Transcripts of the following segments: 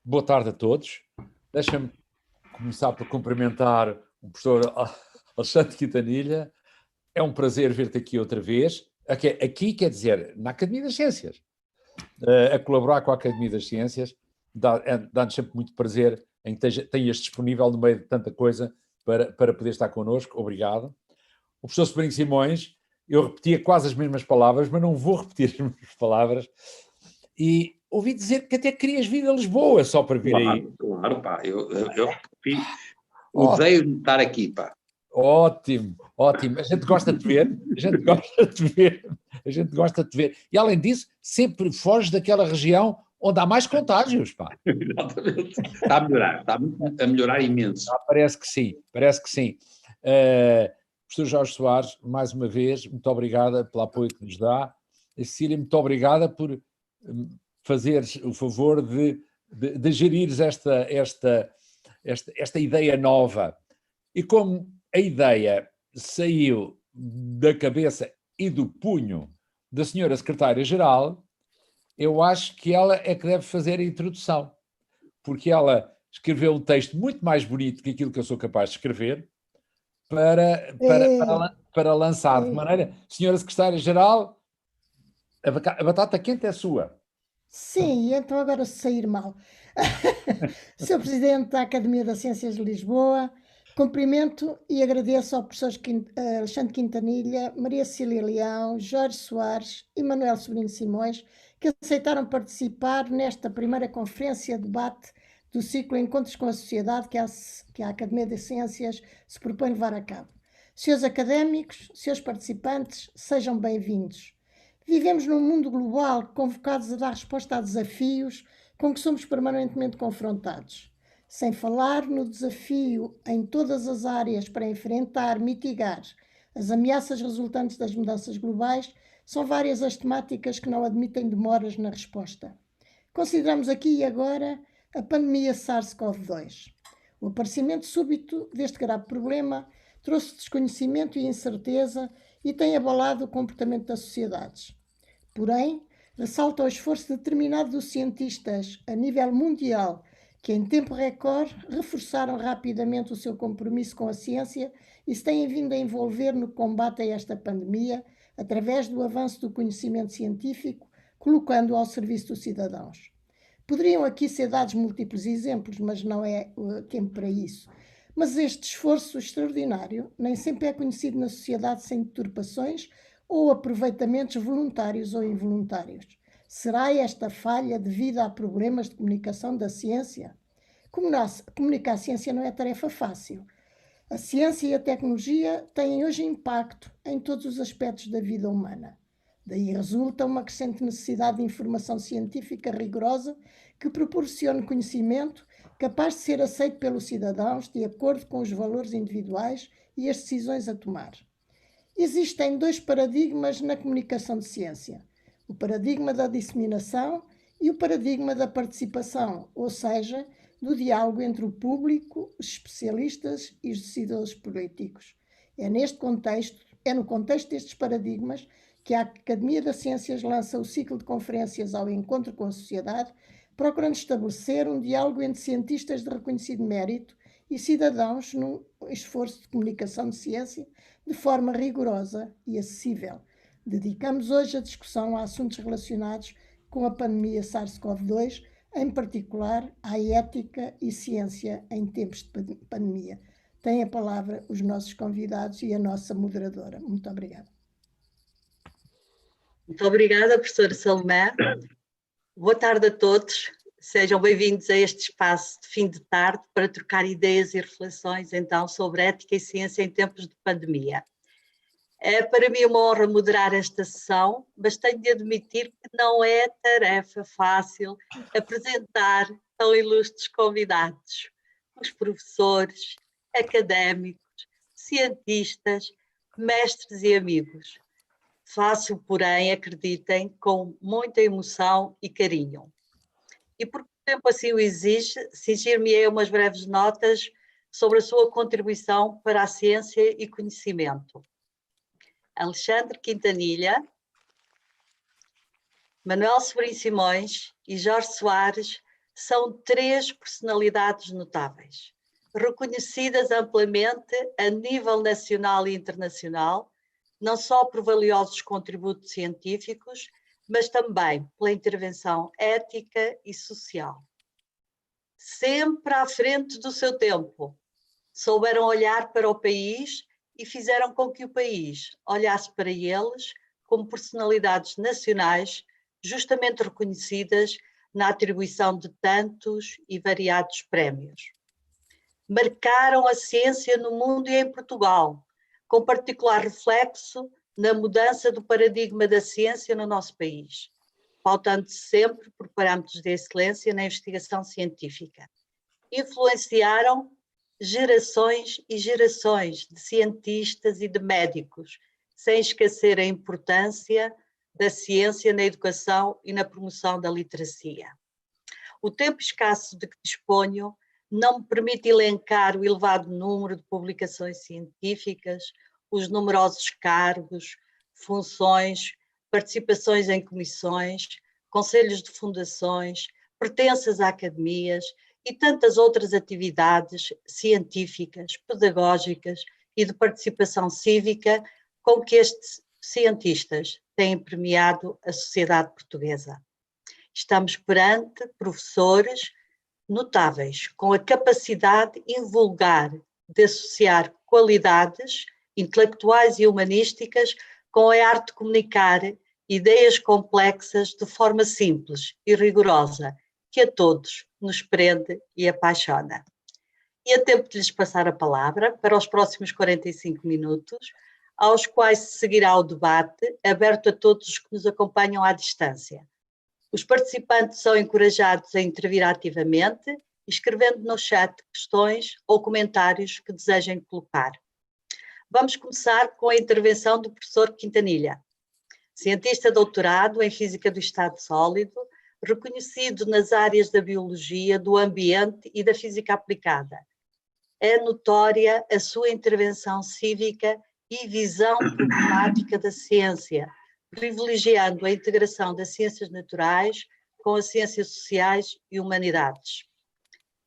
Boa tarde a todos. Deixa-me começar por cumprimentar o professor Alexandre Quintanilha. É um prazer ver-te aqui outra vez. Aqui quer dizer, na Academia das Ciências. A colaborar com a Academia das Ciências. Dá-nos sempre muito prazer em que tenhas disponível no meio de tanta coisa para poder estar connosco. Obrigado. O professor Sobrinho Simões, eu repetia quase as mesmas palavras, mas não vou repetir as mesmas palavras. E ouvi dizer que até querias vir a Lisboa só para vir aí. Claro, pá. Eu odeio estar aqui, pá. Ótimo. A gente gosta de ver. A gente gosta de ver. E, além disso, sempre foges daquela região onde há mais contágios, pá. Exatamente. Está a melhorar imenso. Parece que sim. Professor Jorge Soares, mais uma vez, muito obrigada pelo apoio que nos dá. A Cecília, muito obrigada por fazeres o favor de gerires esta ideia nova. E como a ideia saiu da cabeça e do punho da senhora secretária-geral, eu acho que ela é que deve fazer a introdução, porque ela escreveu um texto muito mais bonito que aquilo que eu sou capaz de escrever para lançar de maneira... Senhora secretária-geral, a batata quente é sua. Sim, então agora se sair mal. Sr. Presidente da Academia das Ciências de Lisboa, cumprimento e agradeço ao professor Alexandre Quintanilha, Maria Cecília Leão, Jorge Soares e Manuel Sobrinho Simões, que aceitaram participar nesta primeira conferência de debate do ciclo Encontros com a Sociedade que a Academia das Ciências se propõe levar a cabo. Senhores académicos, senhores participantes, sejam bem-vindos. Vivemos num mundo global convocados a dar resposta a desafios com que somos permanentemente confrontados. Sem falar no desafio em todas as áreas para enfrentar, mitigar as ameaças resultantes das mudanças globais, são várias as temáticas que não admitem demoras na resposta. Consideramos aqui e agora a pandemia SARS-CoV-2. O aparecimento súbito deste grave problema trouxe desconhecimento e incerteza e tem abalado o comportamento das sociedades. Porém, ressalta o esforço determinado dos cientistas a nível mundial, que em tempo recorde reforçaram rapidamente o seu compromisso com a ciência e se têm vindo a envolver no combate a esta pandemia através do avanço do conhecimento científico, colocando-o ao serviço dos cidadãos. Poderiam aqui ser dados múltiplos exemplos, mas não é tempo para isso. Mas este esforço extraordinário nem sempre é conhecido na sociedade sem deturpações ou aproveitamentos voluntários ou involuntários. Será esta falha devida a problemas de comunicação da ciência? Comunicar a ciência não é tarefa fácil. A ciência e a tecnologia têm hoje impacto em todos os aspectos da vida humana. Daí resulta uma crescente necessidade de informação científica rigorosa que proporcione conhecimento capaz de ser aceito pelos cidadãos de acordo com os valores individuais e as decisões a tomar. Existem dois paradigmas na comunicação de ciência: o paradigma da disseminação e o paradigma da participação, ou seja, do diálogo entre o público, os especialistas e os decisores políticos. É no contexto destes paradigmas que a Academia das Ciências lança o ciclo de conferências ao encontro com a sociedade, procurando estabelecer um diálogo entre cientistas de reconhecido mérito e cidadãos num esforço de comunicação de ciência de forma rigorosa e acessível. Dedicamos hoje a discussão a assuntos relacionados com a pandemia SARS-CoV-2, em particular à ética e ciência em tempos de pandemia. Têm a palavra os nossos convidados e a nossa moderadora. Muito obrigada. Muito obrigada, professora Salomé. Boa tarde a todos. Sejam bem-vindos a este espaço de fim de tarde para trocar ideias e reflexões, então, sobre ética e ciência em tempos de pandemia. É para mim uma honra moderar esta sessão, mas tenho de admitir que não é tarefa fácil apresentar tão ilustres convidados, os professores, académicos, cientistas, mestres e amigos. Faço, porém, acreditem, com muita emoção e carinho. E porque o tempo assim o exige, cingir-me-ei a umas breves notas sobre a sua contribuição para a ciência e conhecimento. Alexandre Quintanilha, Manuel Sobrinho Simões e Jorge Soares são 3 personalidades notáveis, reconhecidas amplamente a nível nacional e internacional, não só por valiosos contributos científicos, mas também pela intervenção ética e social. Sempre à frente do seu tempo, souberam olhar para o país e fizeram com que o país olhasse para eles como personalidades nacionais justamente reconhecidas na atribuição de tantos e variados prémios. Marcaram a ciência no mundo e em Portugal, com particular reflexo na mudança do paradigma da ciência no nosso país, pautando-se sempre por parâmetros de excelência na investigação científica. Influenciaram gerações e gerações de cientistas e de médicos, sem esquecer a importância da ciência na educação e na promoção da literacia. O tempo escasso de que disponho não me permite elencar o elevado número de publicações científicas, os numerosos cargos, funções, participações em comissões, conselhos de fundações, pertenças a academias e tantas outras atividades científicas, pedagógicas e de participação cívica com que estes cientistas têm premiado a sociedade portuguesa. Estamos perante professores notáveis, com a capacidade invulgar de associar qualidades intelectuais e humanísticas com a arte de comunicar ideias complexas de forma simples e rigorosa, que a todos nos prende e apaixona. E é tempo de lhes passar a palavra para os próximos 45 minutos, aos quais se seguirá o debate, aberto a todos os que nos acompanham à distância. Os participantes são encorajados a intervir ativamente, escrevendo no chat questões ou comentários que desejem colocar. Vamos começar com a intervenção do professor Quintanilha, cientista doutorado em Física do Estado Sólido, reconhecido nas áreas da biologia, do ambiente e da física aplicada. É notória a sua intervenção cívica e visão problemática da ciência, privilegiando a integração das ciências naturais com as ciências sociais e humanidades.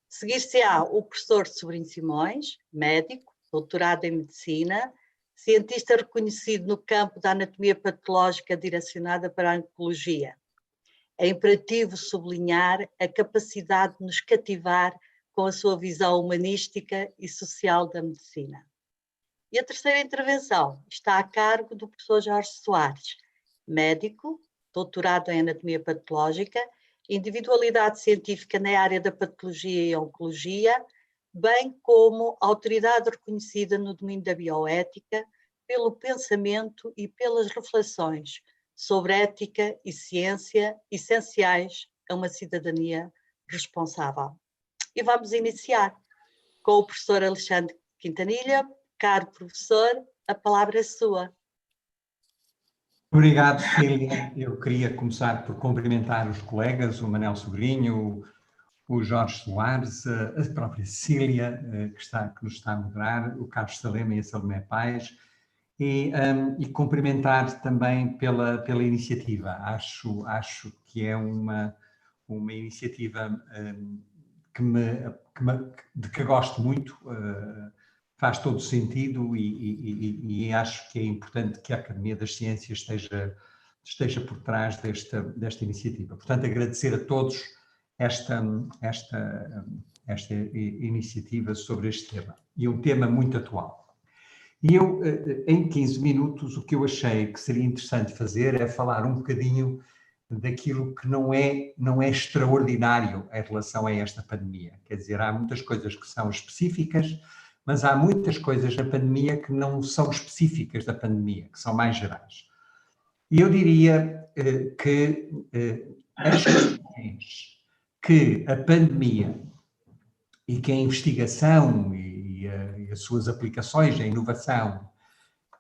Seguir-se-á o professor Sobrinho Simões, médico, doutorado em medicina, cientista reconhecido no campo da anatomia patológica direcionada para a oncologia. É imperativo sublinhar a capacidade de nos cativar com a sua visão humanística e social da medicina. E a terceira intervenção está a cargo do professor Jorge Soares, médico, doutorado em anatomia patológica, individualidade científica na área da patologia e oncologia, bem como autoridade reconhecida no domínio da bioética, pelo pensamento e pelas reflexões sobre ética e ciência essenciais a uma cidadania responsável. E vamos iniciar com o professor Alexandre Quintanilha. Caro professor, a palavra é sua. Obrigado, Cília. Eu queria começar por cumprimentar os colegas, o Manel Sobrinho, o Jorge Soares, a própria Cília, que nos está a moderar, o Carlos Salema e a Salomé Paz, e cumprimentar também pela iniciativa. Acho que é uma iniciativa de que gosto muito, faz todo sentido e acho que é importante que a Academia das Ciências esteja por trás desta iniciativa. Portanto, agradecer a todos esta iniciativa sobre este tema, e um tema muito atual. E eu, em 15 minutos, o que eu achei que seria interessante fazer é falar um bocadinho daquilo que não é extraordinário em relação a esta pandemia. Quer dizer, há muitas coisas que são específicas, mas há muitas coisas na pandemia que não são específicas da pandemia, que são mais gerais. E eu diria que as questões que a pandemia e que a investigação e as suas aplicações, a inovação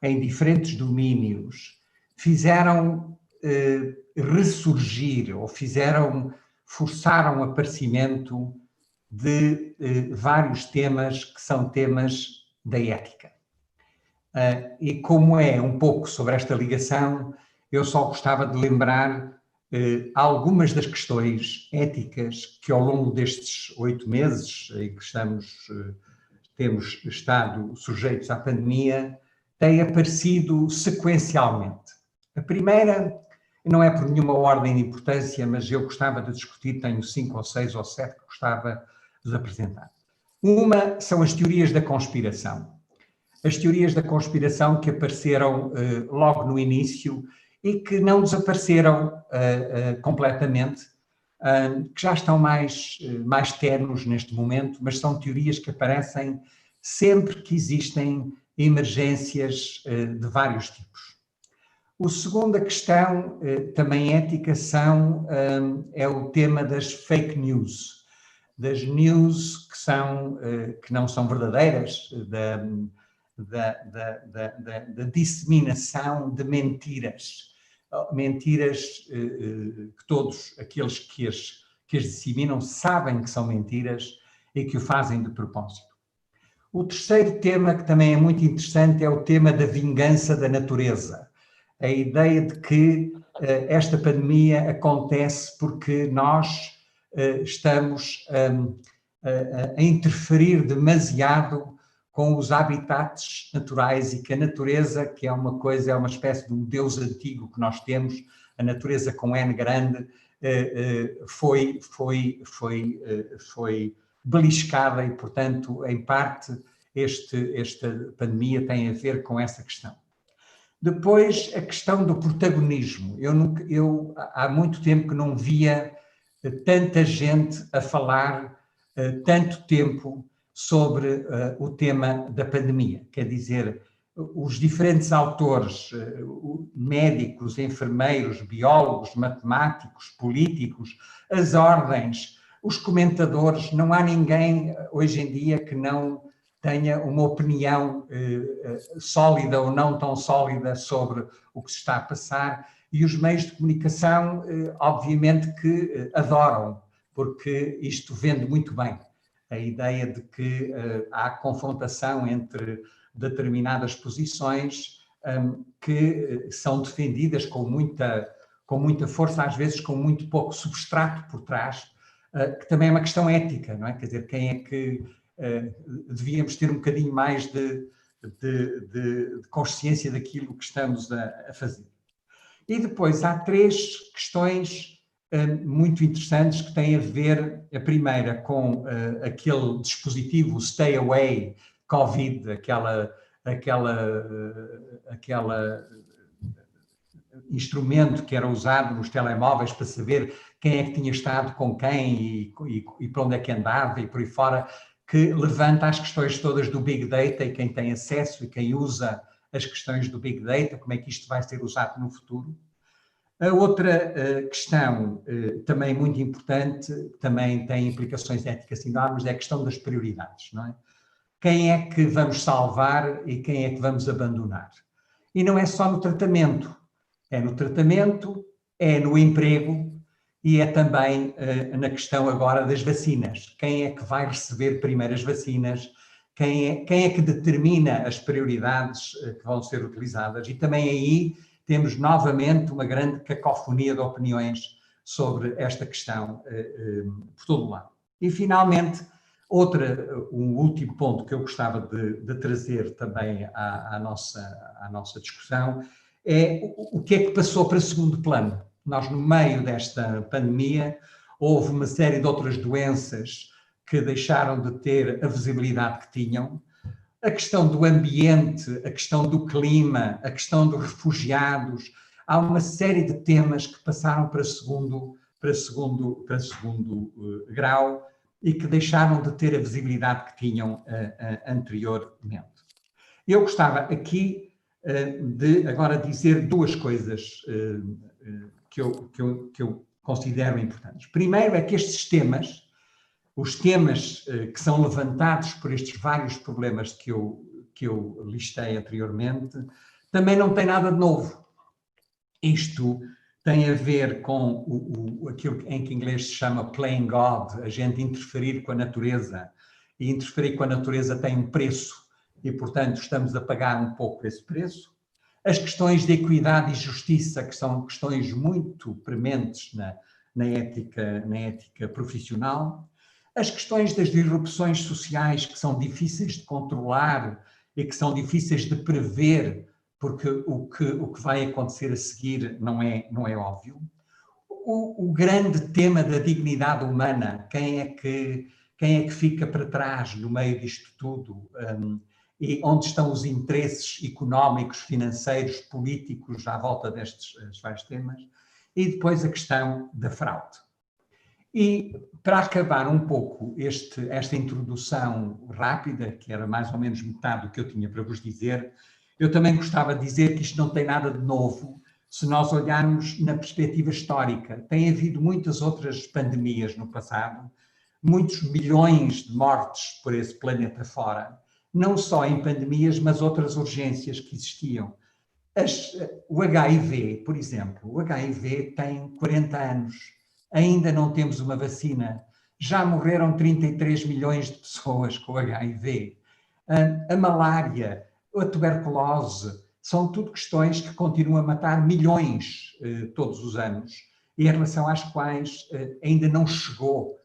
em diferentes domínios fizeram ressurgir ou forçaram o aparecimento de vários temas que são temas da ética. E como é um pouco sobre esta ligação, eu só gostava de lembrar algumas das questões éticas que ao longo destes 8 meses em que temos estado sujeitos à pandemia, têm aparecido sequencialmente. A primeira, não é por nenhuma ordem de importância, mas eu gostava de discutir, tenho 5 ou 6 ou 7 que gostava de apresentar. Uma são as teorias da conspiração. As teorias da conspiração que apareceram logo no início e que não desapareceram completamente, que já estão mais ténues neste momento, mas são teorias que aparecem sempre que existem emergências de vários tipos. A segunda questão, também ética, é o tema das fake news, das news que não são verdadeiras, da disseminação de mentiras que todos aqueles que as disseminam sabem que são mentiras e que o fazem de propósito. O terceiro tema, que também é muito interessante, é o tema da vingança da natureza. A ideia de que esta pandemia acontece porque nós estamos a interferir demasiado com os habitats naturais e que a natureza, que é uma espécie de um deus antigo que nós temos, a natureza com N grande, foi beliscada e, portanto, em parte, esta pandemia tem a ver com essa questão. Depois, a questão do protagonismo. Eu há muito tempo que não via tanta gente a falar tanto tempo sobre o tema da pandemia. Quer dizer, os diferentes autores, médicos, enfermeiros, biólogos, matemáticos, políticos, as ordens, os comentadores, não há ninguém hoje em dia que não tenha uma opinião sólida ou não tão sólida sobre o que se está a passar, e os meios de comunicação, obviamente que adoram, porque isto vende muito bem. A ideia de que há confrontação entre determinadas posições que são defendidas com muita força, às vezes com muito pouco substrato por trás, que também é uma questão ética, não é? Quer dizer, quem é que devíamos ter um bocadinho mais de consciência daquilo que estamos a fazer. E depois há 3 questões muito interessantes que têm a ver, a primeira, com aquele dispositivo Stay Away Covid, aquela instrumento que era usado nos telemóveis para saber quem é que tinha estado com quem e para onde é que andava e por aí fora, que levanta as questões todas do Big Data e quem tem acesso e quem usa as questões do Big Data, como é que isto vai ser usado no futuro. A outra questão também muito importante, também tem implicações éticas enormes, é a questão das prioridades, não é? Quem é que vamos salvar e quem é que vamos abandonar? E não é só no tratamento, é no tratamento, é no emprego e é também na questão agora das vacinas. Quem é que vai receber primeiro as vacinas? Quem é que determina as prioridades que vão ser utilizadas? E também aí temos novamente uma grande cacofonia de opiniões sobre esta questão por todo o lado. E finalmente, um último ponto que eu gostava de trazer também à nossa discussão é o que é que passou para segundo plano. Nós, no meio desta pandemia, houve uma série de outras doenças que deixaram de ter a visibilidade que tinham. A questão do ambiente, a questão do clima, a questão dos refugiados. Há uma série de temas que passaram para segundo grau e que deixaram de ter a visibilidade que tinham anteriormente. Eu gostava aqui de agora dizer 2 coisas que eu considero importantes. Primeiro é que estes temas, os temas que são levantados por estes vários problemas que eu listei anteriormente, também não têm nada de novo. Isto tem a ver com aquilo em que em inglês se chama playing God, a gente interferir com a natureza. E interferir com a natureza tem um preço e, portanto, estamos a pagar um pouco esse preço. as questões de equidade e justiça, que são questões muito prementes na ética profissional, as questões das disrupções sociais, que são difíceis de controlar e que são difíceis de prever, porque o que vai acontecer a seguir não é óbvio. O grande tema da dignidade humana, quem é que fica para trás no meio disto tudo, e onde estão os interesses económicos, financeiros, políticos à volta destes vários temas, e depois a questão da fraude. E para acabar um pouco esta introdução rápida, que era mais ou menos metade do que eu tinha para vos dizer, eu também gostava de dizer que isto não tem nada de novo se nós olharmos na perspectiva histórica. Tem havido muitas outras pandemias no passado, muitos milhões de mortes por esse planeta fora, não só em pandemias, mas outras urgências que existiam. O HIV, por exemplo, o HIV tem 40 anos, ainda não temos uma vacina, já morreram 33 milhões de pessoas com HIV. A malária, a tuberculose, são tudo questões que continuam a matar milhões todos os anos e em relação às quais ainda não chegou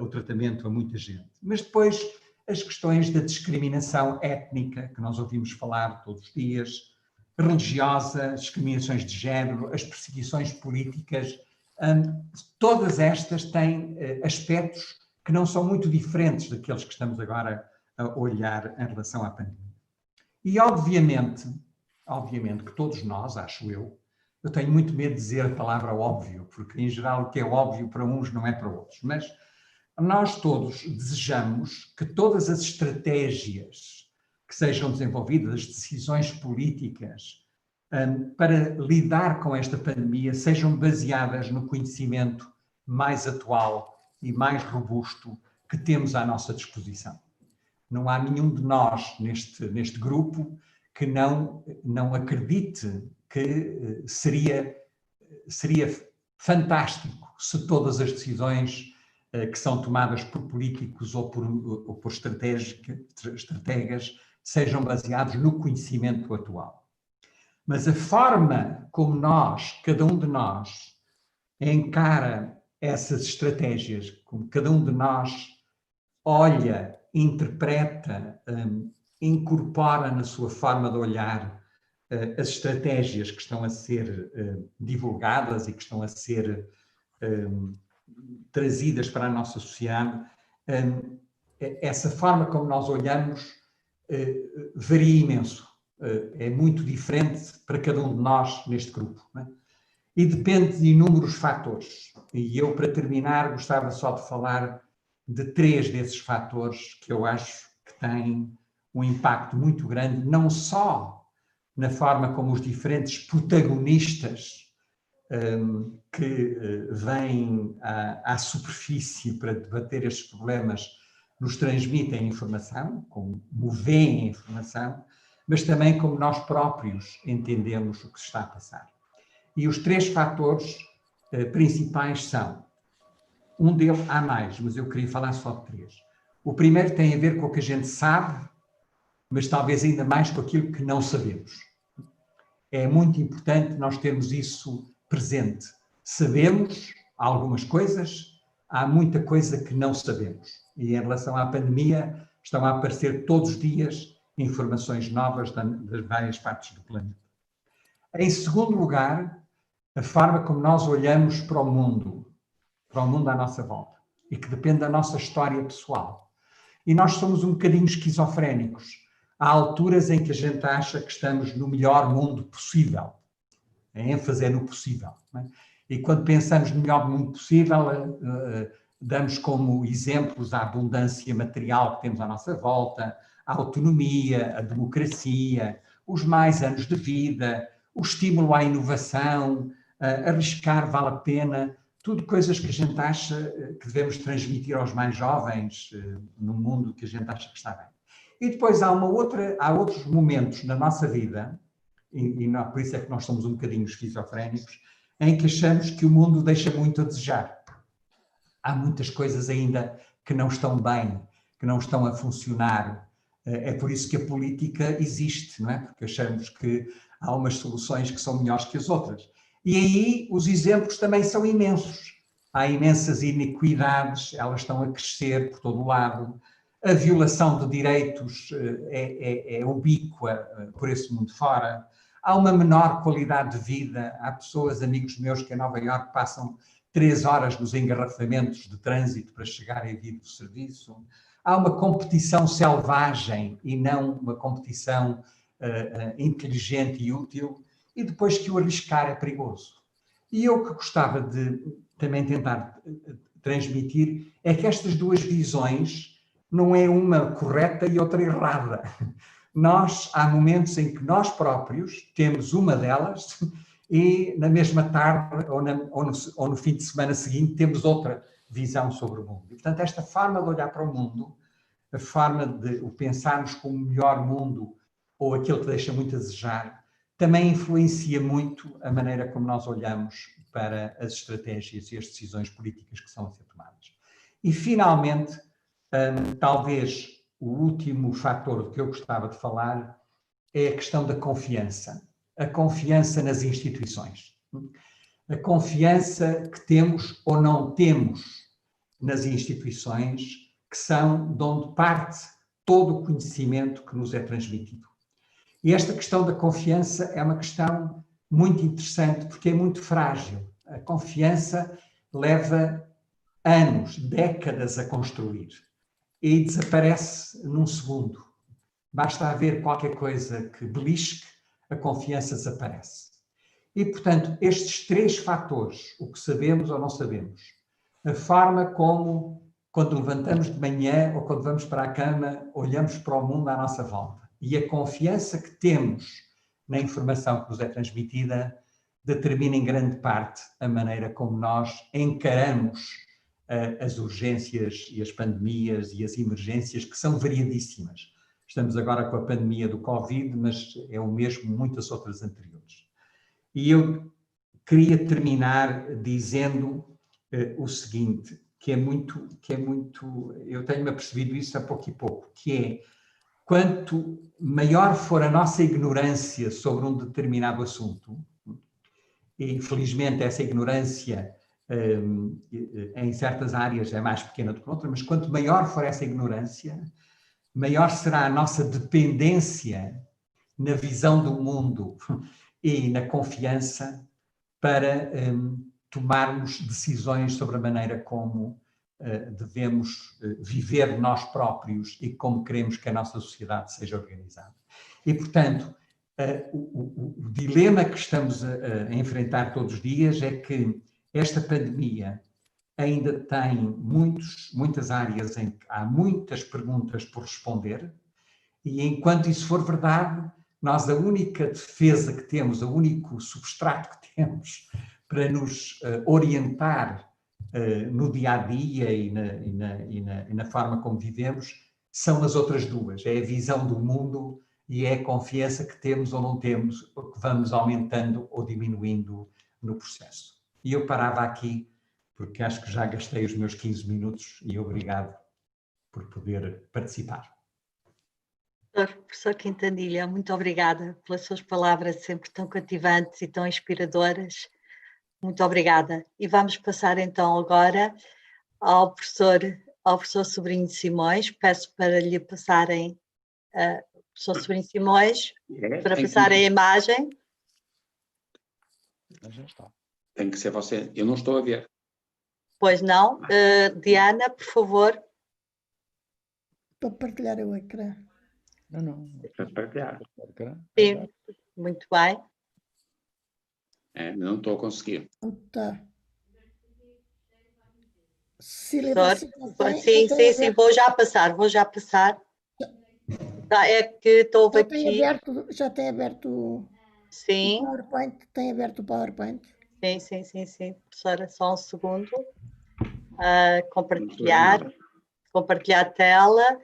o tratamento a muita gente. Mas depois as questões da discriminação étnica, que nós ouvimos falar todos os dias, religiosa, discriminações de género, as perseguições políticas, todas estas têm aspectos que não são muito diferentes daqueles que estamos agora a olhar em relação à pandemia. E obviamente que todos nós, acho eu tenho muito medo de dizer a palavra óbvio, porque em geral o que é óbvio para uns não é para outros, mas nós todos desejamos que todas as estratégias que sejam desenvolvidas, as decisões políticas para lidar com esta pandemia sejam baseadas no conhecimento mais atual e mais robusto que temos à nossa disposição. Não há nenhum de nós neste grupo que não acredite que seria fantástico se todas as decisões que são tomadas por políticos ou por estrategas sejam baseados no conhecimento atual. Mas a forma como cada um de nós, encara essas estratégias, como cada um de nós olha, interpreta, incorpora na sua forma de olhar as estratégias que estão a ser divulgadas e que estão a ser trazidas para a nossa sociedade, essa forma como nós olhamos varia imenso. É muito diferente para cada um de nós neste grupo, não é? E depende de inúmeros fatores. E eu, para terminar, gostava só de falar de 3 desses fatores que eu acho que têm um impacto muito grande, não só na forma como os diferentes protagonistas que vêm à superfície para debater estes problemas nos transmitem a informação, como veem a informação, mas também como nós próprios entendemos o que se está a passar. E os 3 fatores principais são, um deles há mais, mas eu queria falar só de 3. O primeiro tem a ver com o que a gente sabe, mas talvez ainda mais com aquilo que não sabemos. É muito importante nós termos isso presente. Sabemos algumas coisas, há muita coisa que não sabemos. E em relação à pandemia, estão a aparecer todos os dias informações novas das várias partes do planeta. Em segundo lugar, a forma como nós olhamos para o mundo à nossa volta, e que depende da nossa história pessoal. E nós somos um bocadinho esquizofrénicos. Há alturas em que a gente acha que estamos no melhor mundo possível. A ênfase é no possível, não é? E quando pensamos no melhor mundo possível, damos como exemplos a abundância material que temos à nossa volta, a autonomia, a democracia, os mais anos de vida, o estímulo à inovação, arriscar vale a pena, tudo coisas que a gente acha que devemos transmitir aos mais jovens num mundo que a gente acha que está bem. E depois há outros momentos na nossa vida, e por isso é que nós somos um bocadinho esquizofrénicos, em que achamos que o mundo deixa muito a desejar. Há muitas coisas ainda que não estão bem, que não estão a funcionar. É por isso que a política existe, não é? Porque achamos que há umas soluções que são melhores que as outras. E aí os exemplos também são imensos. Há imensas iniquidades, elas estão a crescer por todo o lado. A violação de direitos é ubíqua por esse mundo fora. Há uma menor qualidade de vida. Há pessoas, amigos meus, que em Nova Iorque passam 3 horas nos engarrafamentos de trânsito para chegarem a vir do serviço. Há uma competição selvagem e não uma competição inteligente e útil. E depois que o arriscar é perigoso. E eu que gostava de também tentar transmitir é que estas duas visões não é uma correta e outra errada. Há momentos em que nós próprios temos uma delas e na mesma tarde ou no fim de semana seguinte temos outra visão sobre o mundo. E, portanto, esta forma de olhar para o mundo, a forma de o pensarmos como o melhor mundo ou aquele que deixa muito a desejar, também influencia muito a maneira como nós olhamos para as estratégias e as decisões políticas que são a ser tomadas. E, finalmente, talvez o último fator que eu gostava de falar é a questão da confiança. A confiança nas instituições. A confiança que temos ou não temos nas instituições, que são de onde parte todo o conhecimento que nos é transmitido. E esta questão da confiança é uma questão muito interessante, porque é muito frágil. A confiança leva anos, décadas a construir e desaparece num segundo. Basta haver qualquer coisa que belisque, a confiança desaparece. E, portanto, estes 3 fatores, o que sabemos ou não sabemos, a forma como, quando levantamos de manhã ou quando vamos para a cama, olhamos para o mundo à nossa volta, e a confiança que temos na informação que nos é transmitida determina em grande parte a maneira como nós encaramos as urgências e as pandemias e as emergências, que são variadíssimas. Estamos agora com a pandemia do Covid, mas é o mesmo muitas outras anteriores. E eu queria terminar dizendo o seguinte, que é muito, eu tenho-me apercebido isso a pouco e pouco, que é, quanto maior for a nossa ignorância sobre um determinado assunto, e infelizmente essa ignorância em certas áreas é mais pequena do que outra, mas quanto maior for essa ignorância, maior será a nossa dependência na visão do mundo e na confiança para tomarmos decisões sobre a maneira como devemos viver nós próprios e como queremos que a nossa sociedade seja organizada. E, portanto, o dilema que estamos a enfrentar todos os dias é que esta pandemia ainda tem muitas áreas em que há muitas perguntas por responder, e enquanto isso for verdade, nós a única defesa que temos, o único substrato que temos para nos orientar no dia-a-dia e na forma como vivemos, são as outras duas. É a visão do mundo e é a confiança que temos ou não temos, ou que vamos aumentando ou diminuindo no processo. E eu parava aqui, porque acho que já gastei os meus 15 minutos e obrigado por poder participar. Professor Quintanilha, muito obrigada pelas suas palavras sempre tão cativantes e tão inspiradoras. Muito obrigada. E vamos passar então agora ao professor Sobrinho Simões. Peço para lhe passarem, professor Sobrinho Simões, para passarem a imagem. Já está. Tem que ser você. Eu não estou a ver. Pois não. Diana, por favor. Para partilhar o ecrã. Não. Para partilhar. Sim, muito bem. Não estou a conseguir. Tá. Cília, Sim, vou já passar. Tá, é que estou aqui. Já tem aberto Sim. o PowerPoint? Tem aberto o PowerPoint? Sim. Professora, só um segundo. Compartilhar a tela.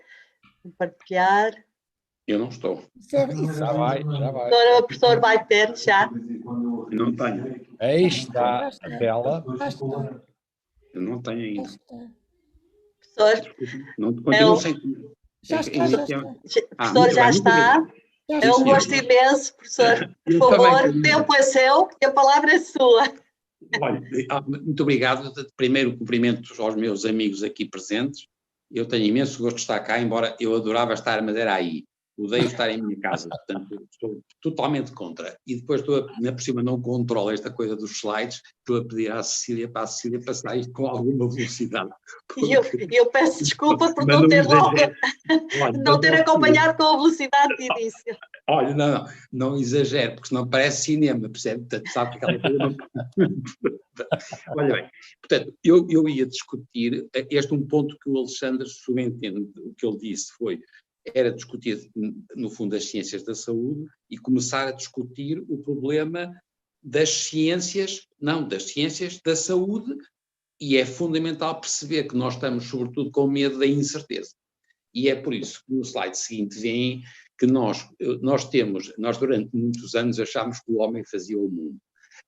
Compartilhar. Eu não estou. Já vai. O professor vai ter já. Não tenho. Aí está a tela. Eu não tenho ainda. Professor, Não, continuo sem. Já está. professor, já está. É um gosto imenso, professor. Por favor, o tempo é seu e a palavra é sua. Olha, muito obrigado. Primeiro, cumprimentos aos meus amigos aqui presentes. Eu tenho imenso gosto de estar cá, embora eu adorava estar, mas era aí. Odeio estar em minha casa, portanto, estou totalmente contra. E depois ainda por cima, não controlo esta coisa dos slides, estou a pedir à Cecília, para a Cecília passar isto com alguma velocidade. E eu peço desculpa por não ter logo, não ter acompanhado com a velocidade de início. Olha, não exagero, porque senão parece cinema, percebe? Portanto, sabe que aquela coisa não... Olha bem, portanto, eu ia discutir, este um ponto que o Alexandre subentende, o que ele disse era discutir, no fundo, as ciências da saúde e começar a discutir o problema das ciências da saúde, e é fundamental perceber que nós estamos, sobretudo, com medo da incerteza. E é por isso que no slide seguinte veem que nós durante muitos anos achámos que o homem fazia o mundo.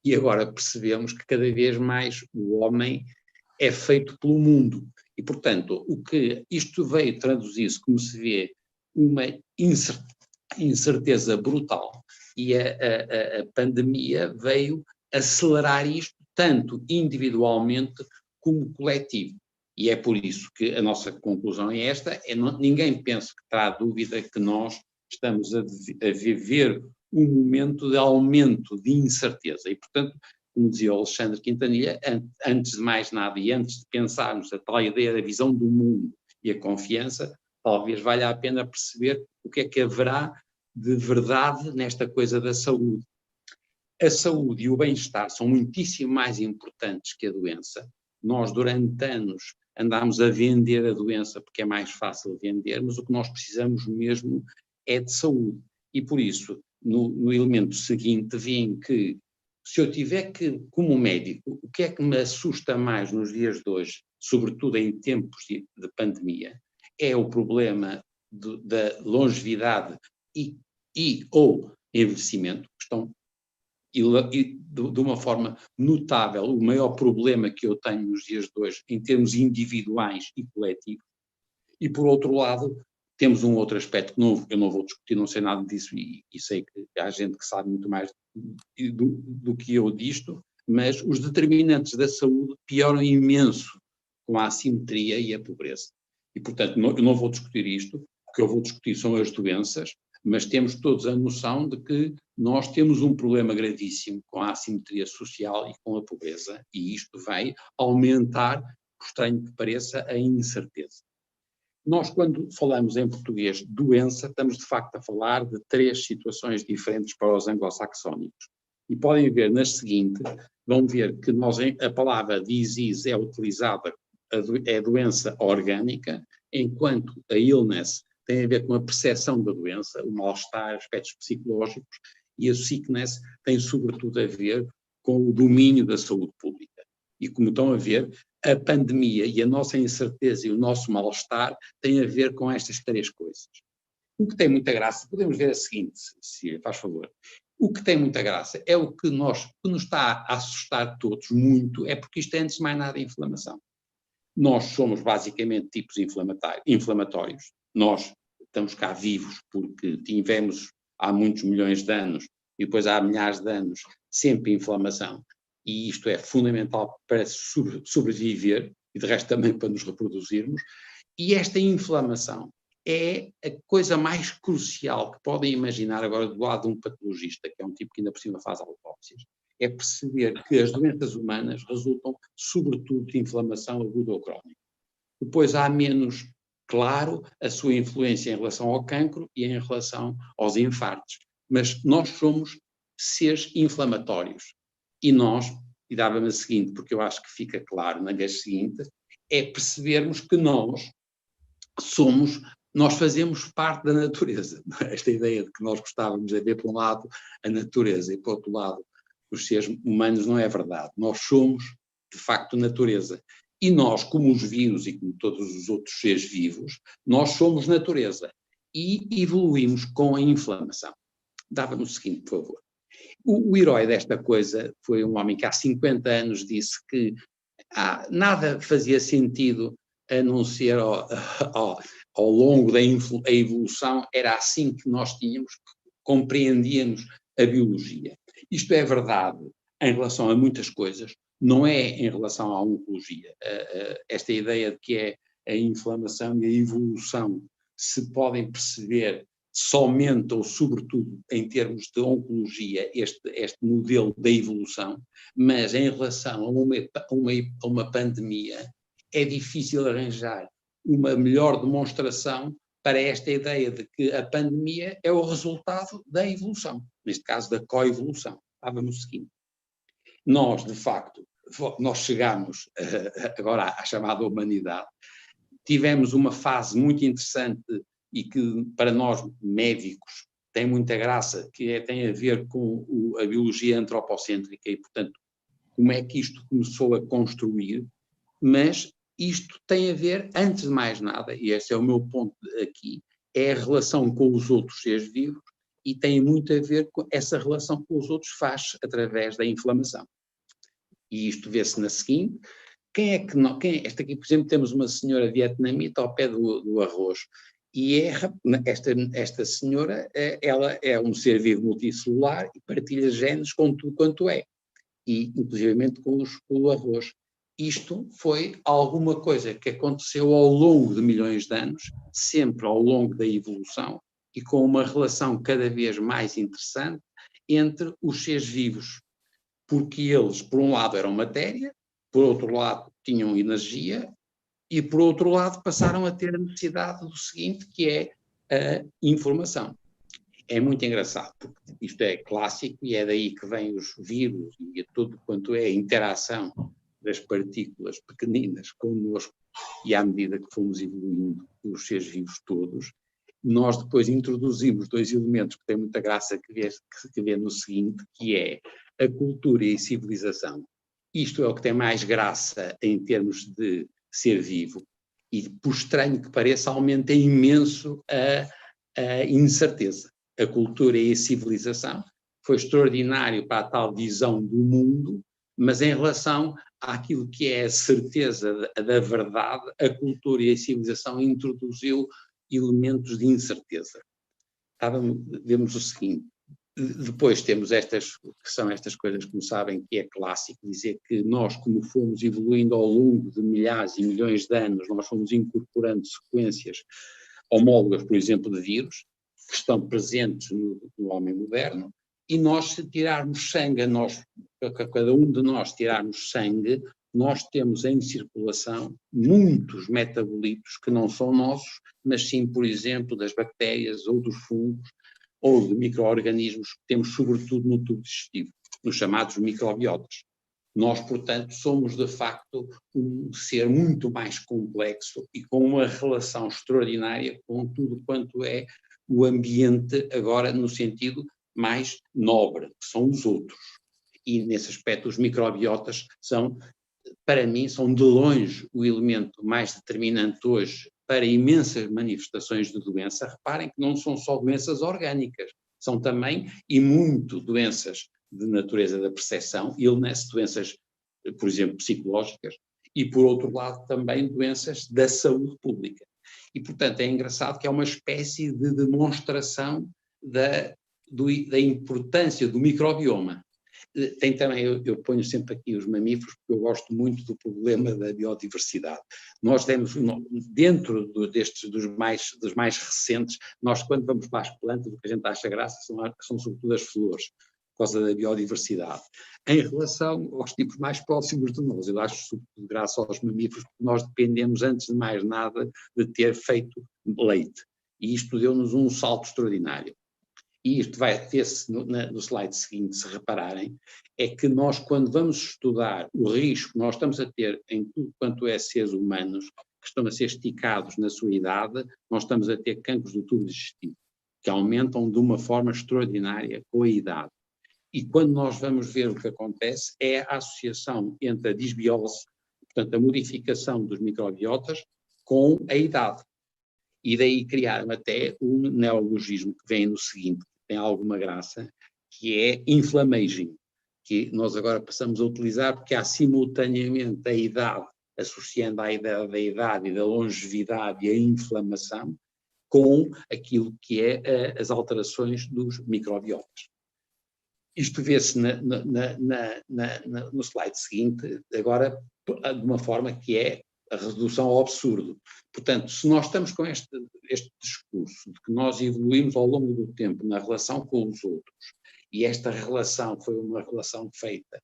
E agora percebemos que cada vez mais o homem é feito pelo mundo. E, portanto, o que isto veio traduzir-se, como se vê, uma incerteza brutal. E a pandemia veio acelerar isto, tanto individualmente como coletivo. E é por isso que a nossa conclusão é esta, ninguém pensa que terá dúvida que nós estamos a viver um momento de aumento de incerteza. E, portanto, como dizia o Alexandre Quintanilha, antes de mais nada e antes de pensarmos a tal ideia da visão do mundo e a confiança, talvez valha a pena perceber o que é que haverá de verdade nesta coisa da saúde. A saúde e o bem-estar são muitíssimo mais importantes que a doença. Nós, durante anos, andámos a vender a doença porque é mais fácil vender, mas o que nós precisamos mesmo é de saúde. E por isso, no elemento seguinte, veem que se eu tiver que, como médico, o que é que me assusta mais nos dias de hoje, sobretudo em tempos de pandemia, é o problema da longevidade ou envelhecimento, que estão, de uma forma notável, o maior problema que eu tenho nos dias de hoje, em termos individuais e coletivos. E, por outro lado, temos um outro aspecto que eu não vou discutir, não sei nada disso, e sei que há gente que sabe muito mais do que eu disto, mas os determinantes da saúde pioram imenso com a assimetria e a pobreza. E, portanto, eu não vou discutir isto, o que eu vou discutir são as doenças, mas temos todos a noção de que nós temos um problema gravíssimo com a assimetria social e com a pobreza, e isto vai aumentar, por estranho que pareça, a incerteza. Nós, quando falamos em português doença, estamos de facto a falar de 3 situações diferentes para os anglo-saxónicos. E podem ver nas seguintes, vão ver que a palavra disease é utilizada, é doença orgânica, enquanto a illness tem a ver com a percepção da doença, o mal-estar, aspectos psicológicos, e a sickness tem sobretudo a ver com o domínio da saúde pública. E como estão a ver, a pandemia e a nossa incerteza e o nosso mal-estar têm a ver com estas 3 coisas. O que tem muita graça, podemos ver a seguinte, se faz favor. O que tem muita graça é o que nos está a assustar todos muito, é porque isto é, antes de mais nada, inflamação. Nós somos basicamente tipos inflamatórios. Nós estamos cá vivos porque tivemos há muitos milhões de anos e depois há milhares de anos sempre inflamação. E isto é fundamental para sobreviver e de resto também para nos reproduzirmos. E esta inflamação é a coisa mais crucial que podem imaginar agora do lado de um patologista, que é um tipo que ainda por cima faz autópsias. É perceber que as doenças humanas resultam sobretudo de inflamação aguda ou crónica. Depois há menos claro a sua influência em relação ao cancro e em relação aos infartos. Mas nós somos seres inflamatórios. E dava-me a seguinte, porque eu acho que fica claro na vez seguinte, é percebermos que nós fazemos parte da natureza. Esta ideia de que nós gostávamos de ver, por um lado, a natureza e, por outro lado, os seres humanos, não é verdade. Nós somos, de facto, natureza. E nós, como os vírus e como todos os outros seres vivos, nós somos natureza. E evoluímos com a inflamação. Dava-me o seguinte, por favor. O herói desta coisa foi um homem que há 50 anos disse que nada fazia sentido a não ser ao longo da evolução, era assim que nós tínhamos compreendíamos a biologia. Isto é verdade em relação a muitas coisas, não é em relação à oncologia. Esta ideia de que é a inflamação e a evolução se podem perceber somente ou sobretudo em termos de oncologia, este modelo da evolução, mas em relação a uma pandemia é difícil arranjar uma melhor demonstração para esta ideia de que a pandemia é o resultado da evolução, neste caso da coevolução. Estávamos o seguinte, nós de facto, nós chegamos agora à chamada humanidade, tivemos uma fase muito interessante e que para nós médicos tem muita graça, que tem a ver com a biologia antropocêntrica e, portanto, como é que isto começou a construir, mas isto tem a ver, antes de mais nada, e esse é o meu ponto aqui, é a relação com os outros seres vivos e tem muito a ver com essa relação com os outros faz através da inflamação. E isto vê-se na seguinte, esta aqui, por exemplo, temos uma senhora vietnamita ao pé do arroz, e esta senhora, ela é um ser vivo multicelular e partilha genes com tudo quanto é, e inclusivamente com o arroz. Isto foi alguma coisa que aconteceu ao longo de milhões de anos, sempre ao longo da evolução, e com uma relação cada vez mais interessante entre os seres vivos, porque eles, por um lado, eram matéria, por outro lado, tinham energia, e por outro lado, passaram a ter a necessidade do seguinte, que é a informação. É muito engraçado, porque isto é clássico e é daí que vêm os vírus e tudo quanto é a interação das partículas pequeninas connosco, e à medida que fomos evoluindo os seres vivos todos, nós depois introduzimos dois elementos que têm muita graça que vê no seguinte, que é a cultura e a civilização. Isto é o que tem mais graça em termos de ser vivo, e por estranho que pareça, aumenta imenso a incerteza. A cultura e a civilização foi extraordinário para a tal visão do mundo, mas em relação àquilo que é a certeza da verdade, a cultura e a civilização introduziu elementos de incerteza. Vemos o seguinte, depois temos que são estas coisas, como sabem, que é clássico, dizer que nós, como fomos evoluindo ao longo de milhares e milhões de anos, nós fomos incorporando sequências homólogas, por exemplo, de vírus, que estão presentes no homem moderno, e nós, se tirarmos sangue, cada um de nós tirarmos sangue, nós temos em circulação muitos metabolitos que não são nossos, mas sim, por exemplo, das bactérias ou dos fungos, ou de micro-organismos que temos sobretudo no tubo digestivo, nos chamados microbiotas. Nós, portanto, somos de facto um ser muito mais complexo e com uma relação extraordinária com tudo quanto é o ambiente, agora no sentido mais nobre, que são os outros. E nesse aspecto os microbiotas são, para mim, são de longe o elemento mais determinante hoje para imensas manifestações de doença. Reparem que não são só doenças orgânicas, são também, e muito, doenças de natureza da percepção, illness, doenças, por exemplo, psicológicas, e por outro lado também doenças da saúde pública. E, portanto, é engraçado que é uma espécie de demonstração da importância do microbioma. Tem também, eu ponho sempre aqui os mamíferos, porque eu gosto muito do problema da biodiversidade. Nós temos, dentro dos mais recentes, nós quando vamos para as plantas, o que a gente acha graça são sobretudo as flores, por causa da biodiversidade. Em relação aos tipos mais próximos de nós, eu acho sobretudo graça aos mamíferos, porque nós dependemos, antes de mais nada, de ter feito leite. E isto deu-nos um salto extraordinário. E isto vai ter-se no slide seguinte, se repararem, é que nós, quando vamos estudar o risco que nós estamos a ter em tudo quanto é seres humanos, que estão a ser esticados na sua idade, nós estamos a ter cancros do tubo digestivo, que aumentam de uma forma extraordinária com a idade. E quando nós vamos ver o que acontece, é a associação entre a disbiose, portanto a modificação dos microbiotas, com a idade. E daí criaram até um neologismo que vem no seguinte, que tem alguma graça, que é inflammaging, que nós agora passamos a utilizar porque há simultaneamente a idade, associando à ideia da idade e da longevidade e a inflamação, com aquilo que é as alterações dos microbiomas. Isto vê-se no slide seguinte, agora de uma forma que é a redução ao absurdo. Portanto, se nós estamos com este discurso de que nós evoluímos ao longo do tempo na relação com os outros, e esta relação foi uma relação feita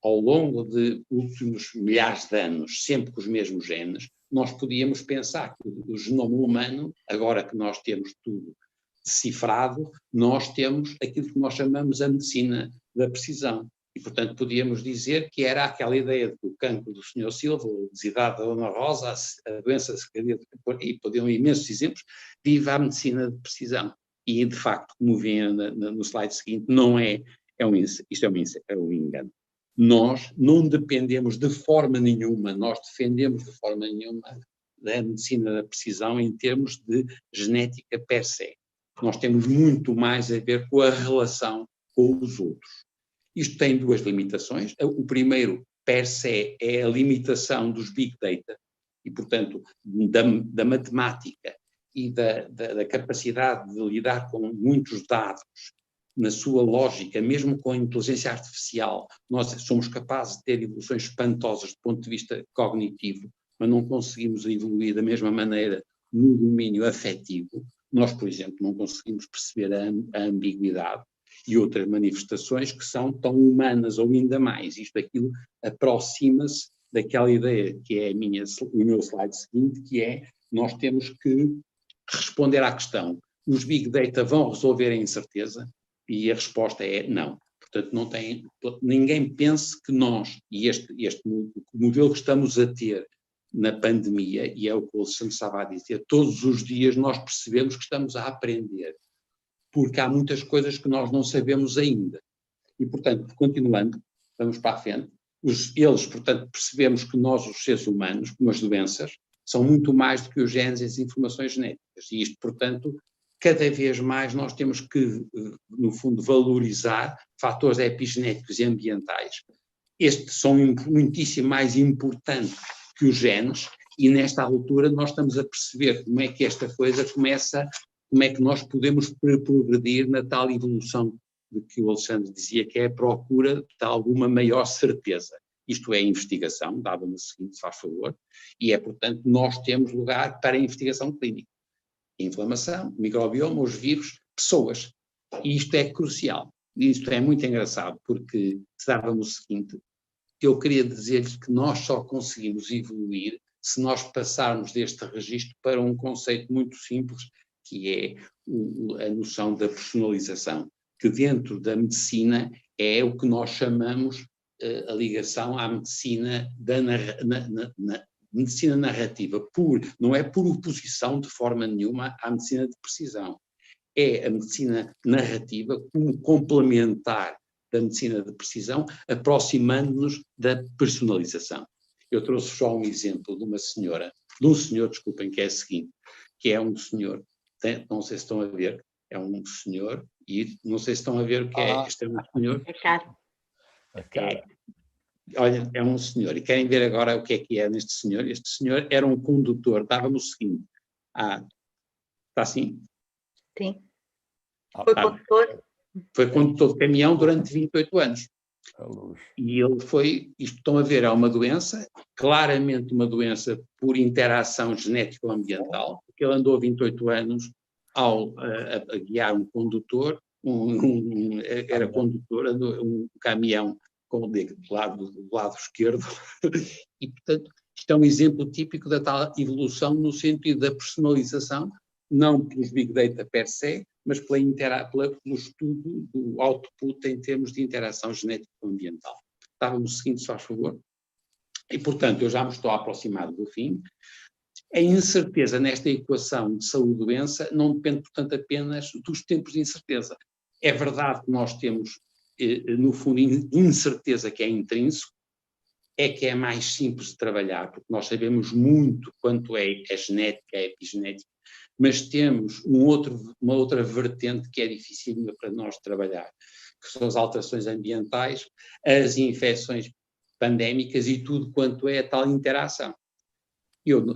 ao longo de últimos milhares de anos, sempre com os mesmos genes, nós podíamos pensar que o genoma humano, agora que nós temos tudo decifrado, nós temos aquilo que nós chamamos a medicina da precisão. E, portanto, podíamos dizer que era aquela ideia de que o cancro do Sr. Silva, a obesidade da Dona Rosa, a doença cardíaca, e podiam imensos exemplos, viva a medicina de precisão. E, de facto, como vem no slide seguinte, não é, isto é um engano. Nós não dependemos de forma nenhuma, nós defendemos de forma nenhuma da medicina da precisão em termos de genética per se. Nós temos muito mais a ver com a relação com os outros. Isto tem duas limitações. O primeiro, per se, é a limitação dos big data e, portanto, da matemática e da capacidade de lidar com muitos dados na sua lógica, mesmo com a inteligência artificial. Nós somos capazes de ter evoluções espantosas do ponto de vista cognitivo, mas não conseguimos evoluir da mesma maneira no domínio afetivo. Nós, por exemplo, não conseguimos perceber a ambiguidade e outras manifestações que são tão humanas ou ainda mais. Aquilo aproxima-se daquela ideia que é o meu slide seguinte, que é nós temos que responder à questão: os big data vão resolver a incerteza? E a resposta é não. Portanto, ninguém pense que nós, e este modelo que estamos a ter na pandemia, e é o que o Alexandre estava a dizer, todos os dias nós percebemos que estamos a aprender, porque há muitas coisas que nós não sabemos ainda. E, portanto, continuando, vamos para a frente, portanto, percebemos que nós, os seres humanos, como as doenças, são muito mais do que os genes e as informações genéticas. E isto, portanto, cada vez mais nós temos que, no fundo, valorizar fatores epigenéticos e ambientais. Estes são muitíssimo mais importantes que os genes, e nesta altura nós estamos a perceber como é que esta coisa começa, como é que nós podemos progredir na tal evolução de que o Alexandre dizia, que é a procura de alguma maior certeza. Isto é investigação, dava-me o seguinte, se faz favor, e é, portanto, nós temos lugar para a investigação clínica. Inflamação, microbioma, os vírus, pessoas. E isto é crucial. E isto é muito engraçado, porque dava-me o seguinte: eu queria dizer-lhes que nós só conseguimos evoluir se nós passarmos deste registro para um conceito muito simples, que é a noção da personalização, que dentro da medicina é o que nós chamamos a ligação à medicina medicina narrativa, não é por oposição de forma nenhuma à medicina de precisão. É a medicina narrativa como complementar da medicina de precisão, aproximando-nos da personalização. Eu trouxe só um exemplo de um senhor, desculpem, que é o seguinte, que é um senhor, não sei se estão a ver, é um senhor, e não sei se estão a ver o que é, este é um senhor. É caro. Olha, é um senhor, e querem ver agora o que é neste senhor? Este senhor era um condutor, dava-me o seguinte, está assim? Sim. Foi condutor? Foi condutor de caminhão durante 28 anos. E ele isto estão a ver, é uma doença, claramente uma doença por interação genético-ambiental, porque ele andou 28 anos a guiar um condutor, era condutor, um caminhão do lado esquerdo, e, portanto, isto é um exemplo típico da tal evolução no sentido da personalização, não pelos big data per se, mas pelo estudo do output em termos de interação genético-ambiental. Estava-me o seguinte, se faz favor. E, portanto, eu já me estou a aproximar do fim. A incerteza nesta equação de saúde-doença não depende, portanto, apenas dos tempos de incerteza. É verdade que nós temos, no fundo, incerteza que é intrínseco, é que é mais simples de trabalhar, porque nós sabemos muito quanto é a genética, a epigenética, mas temos uma outra vertente que é difícil para nós trabalhar, que são as alterações ambientais, as infecções pandémicas e tudo quanto é a tal interação.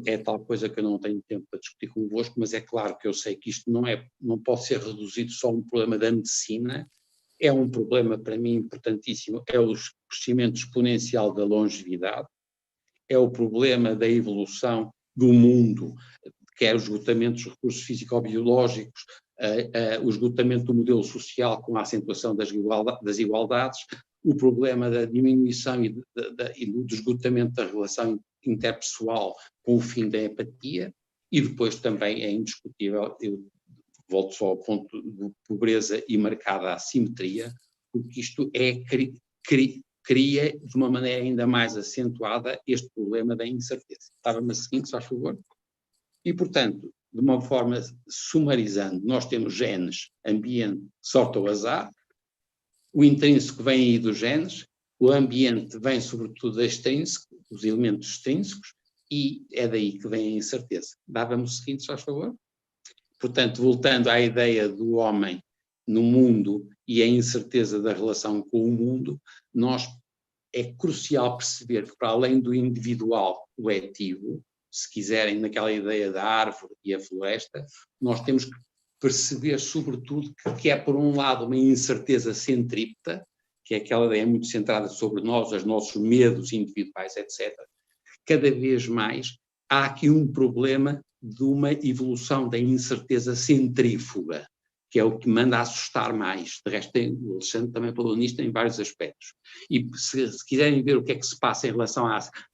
É tal coisa que eu não tenho tempo para discutir convosco, mas é claro que eu sei que isto não pode ser reduzido só a um problema da medicina, é um problema para mim importantíssimo, é o crescimento exponencial da longevidade, é o problema da evolução do mundo, quer o esgotamento dos recursos físico-biológicos, o esgotamento do modelo social com a acentuação das igualdades, o problema da diminuição e do esgotamento da relação interpessoal com o fim da empatia, e depois também é indiscutível, eu volto só ao ponto de pobreza e marcada assimetria, porque isto cria de uma maneira ainda mais acentuada este problema da incerteza. Estava-me a seguinte, se faz favor? E, portanto, de uma forma sumarizando, nós temos genes, ambiente, sorte ou azar, o intrínseco vem aí dos genes, o ambiente vem sobretudo da extrínseco, dos elementos extrínsecos, e é daí que vem a incerteza. Dava-me o seguinte, se faz favor? Portanto, voltando à ideia do homem no mundo e a incerteza da relação com o mundo, é crucial perceber que, para além do individual coletivo, se quiserem, naquela ideia da árvore e a floresta, nós temos que perceber, sobretudo, que é, por um lado, uma incerteza centrípeta, que é aquela ideia muito centrada sobre nós, os nossos medos individuais, etc. Cada vez mais há aqui um problema de uma evolução da incerteza centrífuga, que é o que manda a assustar mais. De resto, o Alexandre também falou nisto em vários aspectos. E se quiserem ver o que é que se passa em relação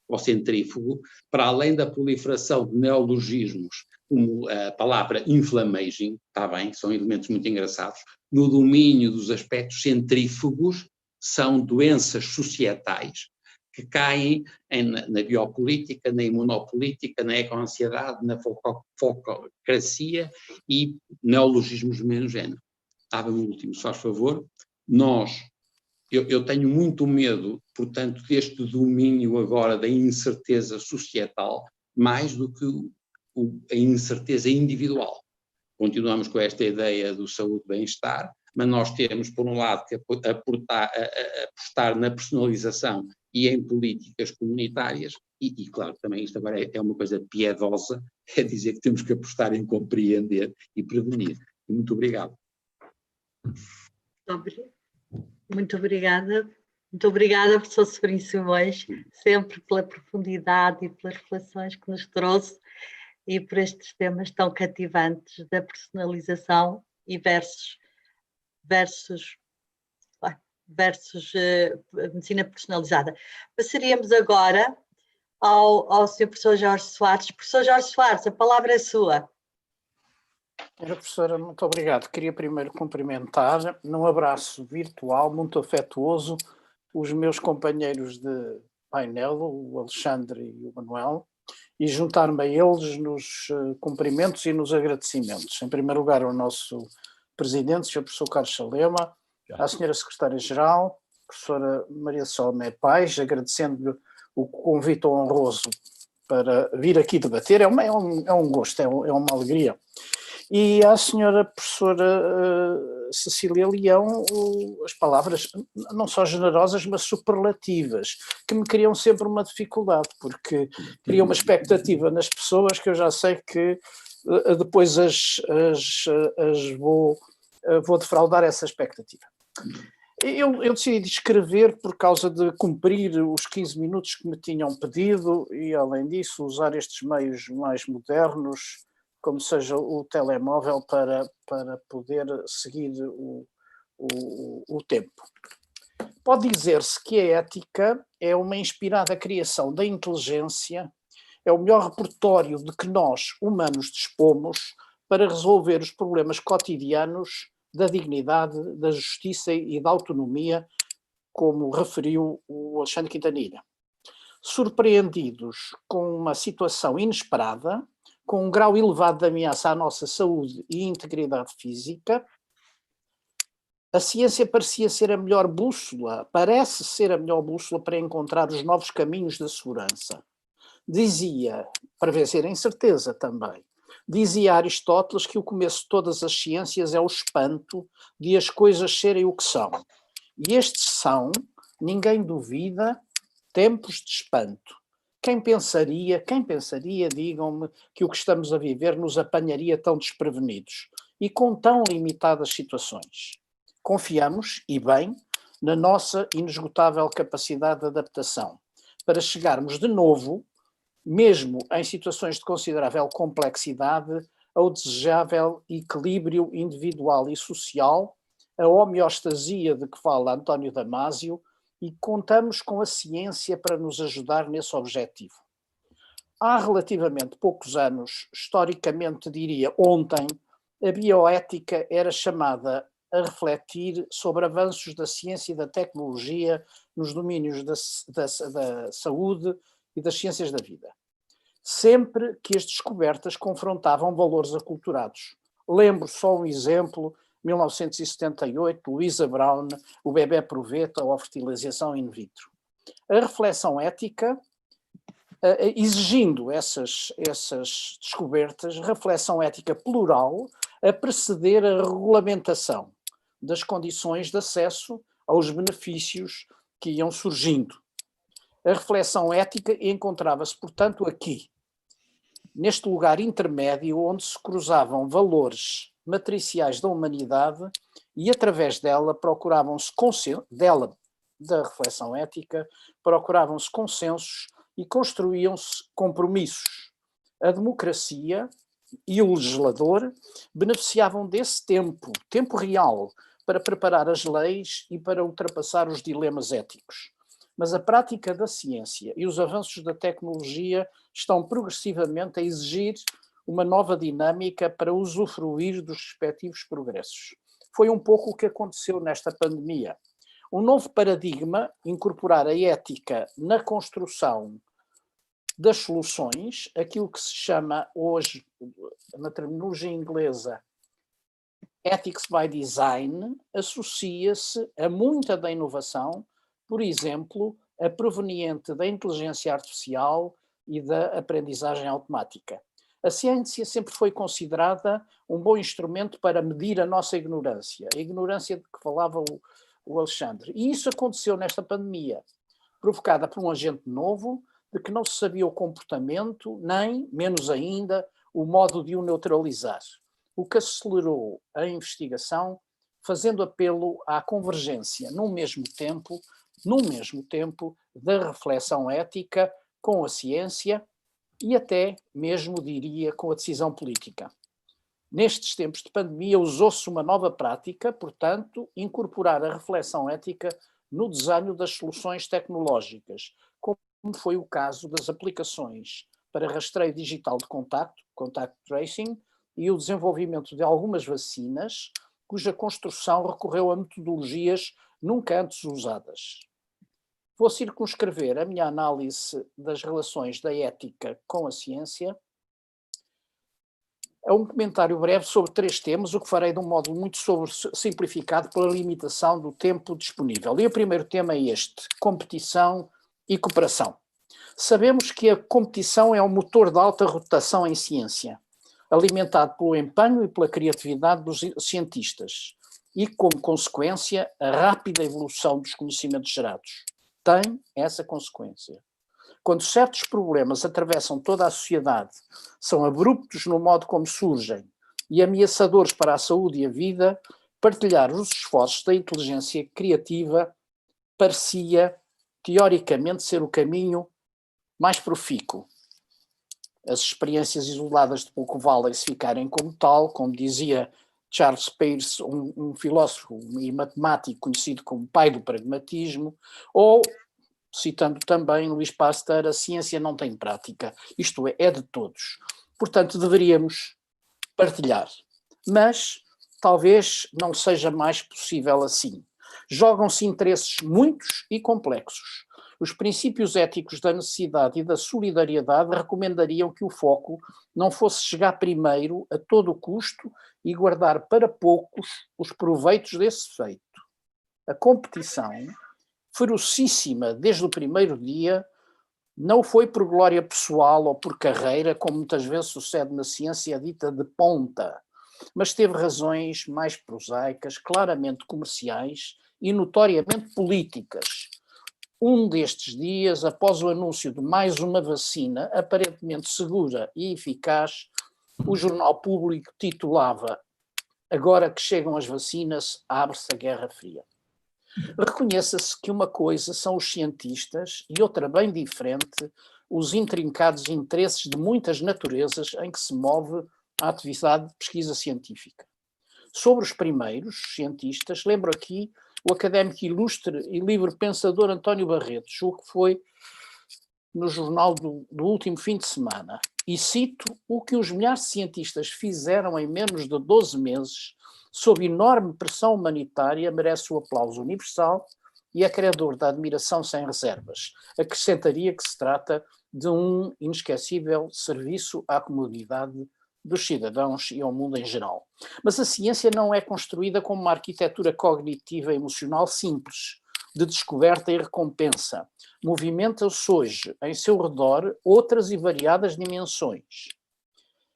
ao centrífugo, para além da proliferação de neologismos, como a palavra inflammaging, está bem, são elementos muito engraçados, no domínio dos aspectos centrífugos, são doenças societais que caem na biopolítica, na imunopolítica, na ecoansiedade, na fococracia e neologismos do mesmo género. Estava no último, se faz favor. Eu tenho muito medo, portanto, deste domínio agora da incerteza societal, mais do que a incerteza individual. Continuamos com esta ideia do saúde e bem-estar, mas nós temos, por um lado, que apostar na personalização e em políticas comunitárias, e claro, também isto agora é uma coisa piedosa, é dizer que temos que apostar em compreender e prevenir. Muito obrigado. Muito obrigada. Muito obrigada, professor Severino Simões, sempre pela profundidade e pelas reflexões que nos trouxe e por estes temas tão cativantes da personalização e versus medicina personalizada. Passaríamos agora ao Sr. Professor Jorge Soares. Professor Jorge Soares, a palavra é sua. Senhora professora, muito obrigado. Queria primeiro cumprimentar, num abraço virtual muito afetuoso, os meus companheiros de painel, o Alexandre e o Manuel, e juntar-me a eles nos cumprimentos e nos agradecimentos. Em primeiro lugar, ao nosso presidente, Sr. Professor Carlos Salema, à Sra. Secretária-Geral, professora Maria Salomé Paes, agradecendo-lhe o convite honroso para vir aqui debater. É um gosto, é uma alegria. E à senhora professora Cecília Leão, as palavras não só generosas, mas superlativas, que me criam sempre uma dificuldade, porque criam uma expectativa nas pessoas que eu já sei que depois vou defraudar essa expectativa. Eu decidi escrever por causa de cumprir os 15 minutos que me tinham pedido e, além disso, usar estes meios mais modernos, como seja o telemóvel, para poder seguir o tempo. Pode dizer-se que a ética é uma inspirada criação da inteligência, é o melhor repertório de que nós, humanos, dispomos para resolver os problemas cotidianos da dignidade, da justiça e da autonomia, como referiu o Alexandre Quintanilha. Surpreendidos com uma situação inesperada, com um grau elevado de ameaça à nossa saúde e integridade física, a ciência parece ser a melhor bússola para encontrar os novos caminhos da segurança. Dizia, para vencer a incerteza também, dizia Aristóteles que o começo de todas as ciências é o espanto de as coisas serem o que são. E estes são, ninguém duvida, tempos de espanto. Quem pensaria, digam-me, que o que estamos a viver nos apanharia tão desprevenidos e com tão limitadas situações? Confiamos, e bem, na nossa inesgotável capacidade de adaptação, para chegarmos de novo, mesmo em situações de considerável complexidade, ao desejável equilíbrio individual e social, a homeostasia de que fala António Damasio, e contamos com a ciência para nos ajudar nesse objetivo. Há relativamente poucos anos, historicamente diria ontem, a bioética era chamada a refletir sobre avanços da ciência e da tecnologia nos domínios da saúde e das ciências da vida. Sempre que as descobertas confrontavam valores aculturados. Lembro só um exemplo, 1978, Louisa Brown, o bebé proveta ou a fertilização in vitro. A reflexão ética, exigindo essas descobertas, reflexão ética plural, a preceder a regulamentação das condições de acesso aos benefícios que iam surgindo. A reflexão ética encontrava-se, portanto, aqui, neste lugar intermédio onde se cruzavam valores matriciais da humanidade e, através dela, da reflexão ética, procuravam-se consensos e construíam-se compromissos. A democracia e o legislador beneficiavam desse tempo real, para preparar as leis e para ultrapassar os dilemas éticos. Mas a prática da ciência e os avanços da tecnologia estão progressivamente a exigir uma nova dinâmica para usufruir dos respectivos progressos. Foi um pouco o que aconteceu nesta pandemia. Um novo paradigma, incorporar a ética na construção das soluções, aquilo que se chama hoje, na terminologia inglesa, Ethics by Design, associa-se a muita da inovação, por exemplo, a proveniente da inteligência artificial e da aprendizagem automática. A ciência sempre foi considerada um bom instrumento para medir a nossa ignorância, a ignorância de que falava o Alexandre. E isso aconteceu nesta pandemia, provocada por um agente novo, de que não se sabia o comportamento, nem, menos ainda, o modo de o neutralizar, o que acelerou a investigação, fazendo apelo à convergência, no mesmo tempo, da reflexão ética com a ciência e até mesmo, diria, com a decisão política. Nestes tempos de pandemia, usou-se uma nova prática, portanto, incorporar a reflexão ética no desenho das soluções tecnológicas, como foi o caso das aplicações para rastreio digital de contact tracing, e o desenvolvimento de algumas vacinas, cuja construção recorreu a metodologias nunca antes usadas. Vou circunscrever a minha análise das relações da ética com a ciência a um comentário breve sobre 3 temas, o que farei de um modo muito simplificado pela limitação do tempo disponível. E o primeiro tema é este: competição e cooperação. Sabemos que a competição é um motor de alta rotação em ciência, alimentado pelo empenho e pela criatividade dos cientistas e, como consequência, a rápida evolução dos conhecimentos gerados. Tem essa consequência. Quando certos problemas atravessam toda a sociedade, são abruptos no modo como surgem e ameaçadores para a saúde e a vida, partilhar os esforços da inteligência criativa parecia, teoricamente, ser o caminho mais profícuo. As experiências isoladas de pouco valem se ficarem como tal, como dizia Charles Peirce, um filósofo e matemático conhecido como pai do pragmatismo, ou, citando também Louis Pasteur, a ciência não tem prática, isto é de todos. Portanto, deveríamos partilhar, mas talvez não seja mais possível assim. Jogam-se interesses muitos e complexos. Os princípios éticos da necessidade e da solidariedade recomendariam que o foco não fosse chegar primeiro a todo o custo e guardar para poucos os proveitos desse feito. A competição, ferocíssima desde o primeiro dia, não foi por glória pessoal ou por carreira, como muitas vezes sucede na ciência dita de ponta, mas teve razões mais prosaicas, claramente comerciais e notoriamente políticas. um destes dias, após o anúncio de mais uma vacina aparentemente segura e eficaz, o Jornal Público titulava: "Agora que chegam as vacinas, abre-se a Guerra Fria". Reconheça-se que uma coisa são os cientistas e outra bem diferente, os intrincados interesses de muitas naturezas em que se move a atividade de pesquisa científica. Sobre os primeiros cientistas, lembro aqui o académico ilustre e livre pensador António Barreto, julgo que foi no jornal do último fim de semana, e cito: "O que os milhares de cientistas fizeram em menos de 12 meses, sob enorme pressão humanitária, merece o aplauso universal e é credor da admiração sem reservas." Acrescentaria que se trata de um inesquecível serviço à comunidade dos cidadãos e ao mundo em geral. Mas a ciência não é construída como uma arquitetura cognitiva e emocional simples, de descoberta e recompensa. Movimenta-se hoje em seu redor outras e variadas dimensões,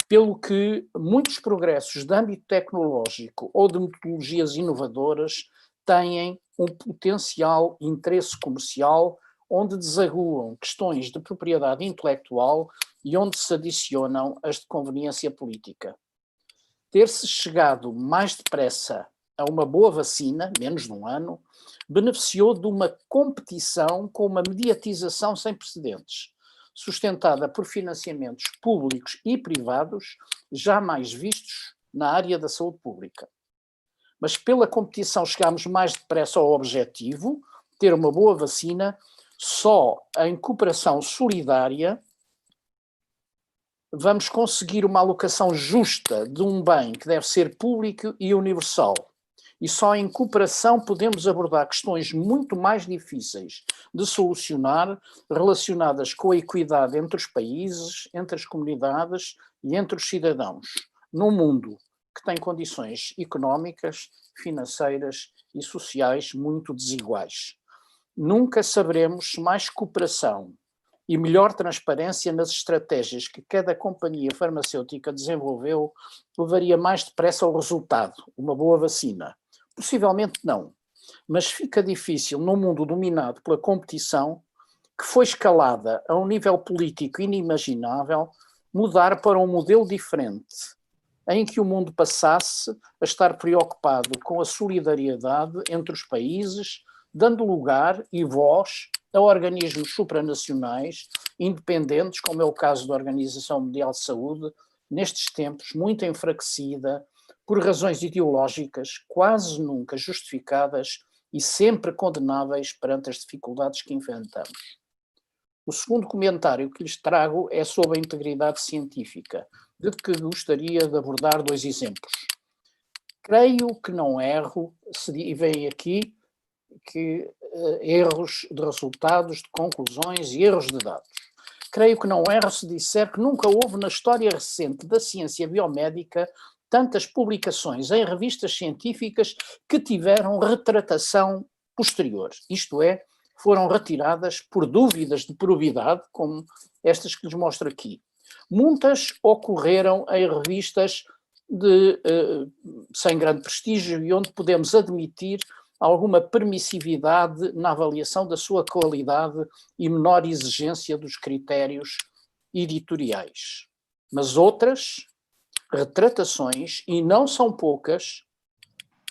pelo que muitos progressos de âmbito tecnológico ou de metodologias inovadoras têm um potencial interesse comercial, onde desaguam questões de propriedade intelectual e onde se adicionam as de conveniência política. Ter-se chegado mais depressa a uma boa vacina, menos de um ano, beneficiou de uma competição com uma mediatização sem precedentes, sustentada por financiamentos públicos e privados jamais vistos na área da saúde pública. Mas pela competição chegámos mais depressa ao objetivo, ter uma boa vacina. Só em cooperação solidária vamos conseguir uma alocação justa de um bem que deve ser público e universal. E só em cooperação podemos abordar questões muito mais difíceis de solucionar, relacionadas com a equidade entre os países, entre as comunidades e entre os cidadãos, num mundo que tem condições económicas, financeiras e sociais muito desiguais. Nunca saberemos se mais cooperação e melhor transparência nas estratégias que cada companhia farmacêutica desenvolveu levaria mais depressa ao resultado, uma boa vacina. Possivelmente não, mas fica difícil num mundo dominado pela competição, que foi escalada a um nível político inimaginável, mudar para um modelo diferente, em que o mundo passasse a estar preocupado com a solidariedade entre os países, dando lugar e voz a organismos supranacionais, independentes, como é o caso da Organização Mundial de Saúde, nestes tempos muito enfraquecida por razões ideológicas quase nunca justificadas e sempre condenáveis perante as dificuldades que enfrentamos. O segundo comentário que lhes trago é sobre a integridade científica, de que gostaria de abordar 2 exemplos. Creio que não erro, e vem aqui que erros de resultados, de conclusões e erros de dados. Creio que não erro se disser que nunca houve na história recente da ciência biomédica tantas publicações em revistas científicas que tiveram retratação posterior, isto é, foram retiradas por dúvidas de probidade, como estas que lhes mostro aqui. Muitas ocorreram em revistas sem grande prestígio e onde podemos admitir alguma permissividade na avaliação da sua qualidade e menor exigência dos critérios editoriais. Mas outras retratações, e não são poucas,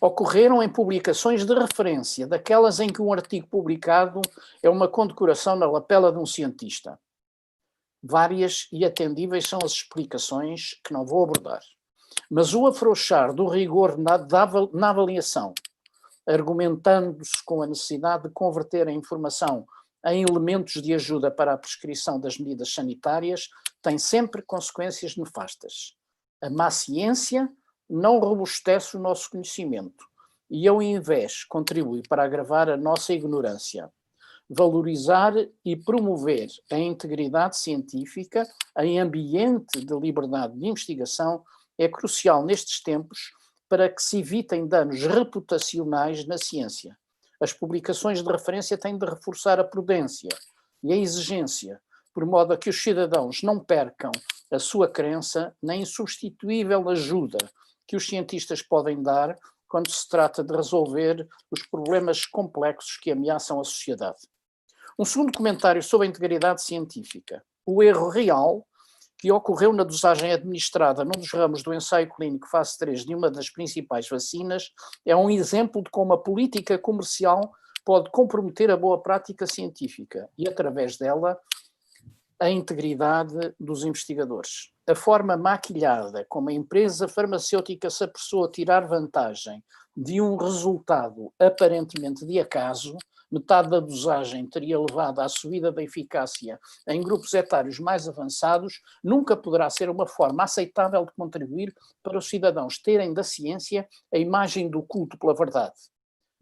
ocorreram em publicações de referência, daquelas em que um artigo publicado é uma condecoração na lapela de um cientista. Várias e atendíveis são as explicações que não vou abordar. Mas o afrouxar do rigor na avaliação, argumentando-se com a necessidade de converter a informação em elementos de ajuda para a prescrição das medidas sanitárias, tem sempre consequências nefastas. A má ciência não robustece o nosso conhecimento e, ao invés, contribui para agravar a nossa ignorância. Valorizar e promover a integridade científica em ambiente de liberdade de investigação é crucial nestes tempos para que se evitem danos reputacionais na ciência. As publicações de referência têm de reforçar a prudência e a exigência, por modo a que os cidadãos não percam a sua crença na insubstituível ajuda que os cientistas podem dar quando se trata de resolver os problemas complexos que ameaçam a sociedade. Um segundo comentário sobre a integridade científica. O erro real que ocorreu na dosagem administrada num dos ramos do ensaio clínico fase 3 de uma das principais vacinas é um exemplo de como a política comercial pode comprometer a boa prática científica e, através dela, a integridade dos investigadores. A forma maquilhada como a empresa farmacêutica se apressou a tirar vantagem de um resultado aparentemente de acaso, metade da dosagem teria levado à subida da eficácia em grupos etários mais avançados, nunca poderá ser uma forma aceitável de contribuir para os cidadãos terem da ciência a imagem do culto pela verdade.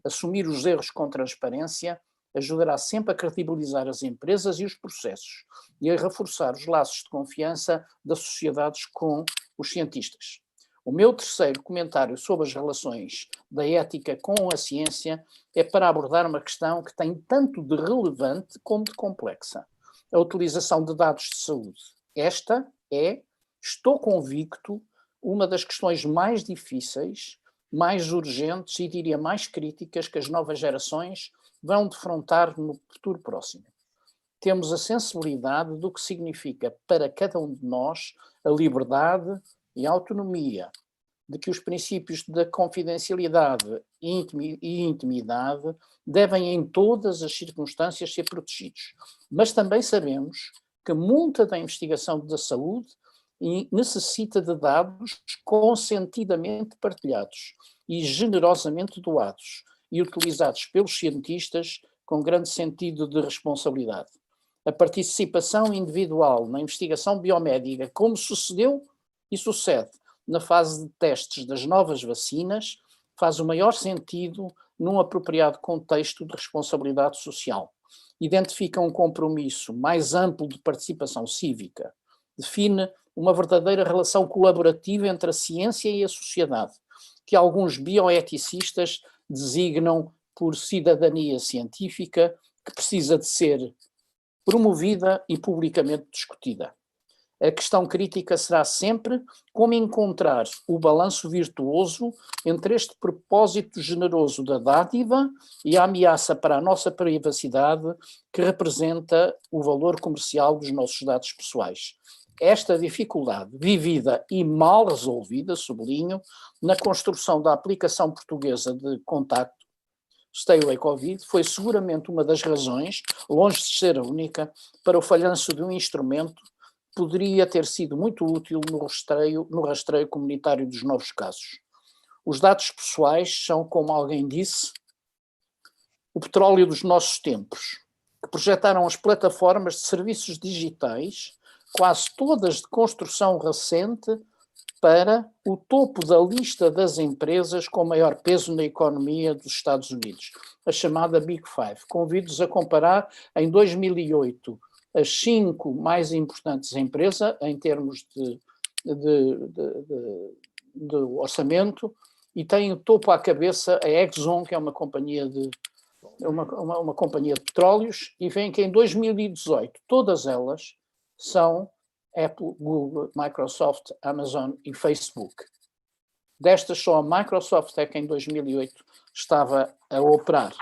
Assumir os erros com transparência ajudará sempre a credibilizar as empresas e os processos e a reforçar os laços de confiança das sociedades com os cientistas. O meu terceiro comentário sobre as relações da ética com a ciência é para abordar uma questão que tem tanto de relevante como de complexa: a utilização de dados de saúde. Esta é, estou convicto, uma das questões mais difíceis, mais urgentes e, diria, mais críticas que as novas gerações vão defrontar no futuro próximo. Temos a sensibilidade do que significa para cada um de nós a liberdade e a autonomia, de que os princípios da confidencialidade e intimidade devem em todas as circunstâncias ser protegidos. Mas também sabemos que muita da investigação da saúde necessita de dados consentidamente partilhados e generosamente doados e utilizados pelos cientistas com grande sentido de responsabilidade. A participação individual na investigação biomédica, como sucedeu e sucede na fase de testes das novas vacinas, faz o maior sentido num apropriado contexto de responsabilidade social. Identifica um compromisso mais amplo de participação cívica, define uma verdadeira relação colaborativa entre a ciência e a sociedade, que alguns bioeticistas designam por cidadania científica, que precisa de ser promovida e publicamente discutida. A questão crítica será sempre como encontrar o balanço virtuoso entre este propósito generoso da dádiva e a ameaça para a nossa privacidade que representa o valor comercial dos nossos dados pessoais. Esta dificuldade, vivida e mal resolvida, sublinho, na construção da aplicação portuguesa de contacto, Stay Away Covid, foi seguramente uma das razões, longe de ser a única, para o falhanço de um instrumento que poderia ter sido muito útil no rastreio comunitário dos novos casos. Os dados pessoais são, como alguém disse, o petróleo dos nossos tempos, que projetaram as plataformas de serviços digitais, quase todas de construção recente, para o topo da lista das empresas com maior peso na economia dos Estados Unidos, a chamada Big Five. Convido-os a comparar, em 2008, as 5 mais importantes empresas, em termos de orçamento, e tem o topo à cabeça a Exxon, que é uma companhia de petróleos, e veem que em 2018 todas elas são Apple, Google, Microsoft, Amazon e Facebook. Destas, só a Microsoft é que em 2008 estava a operar.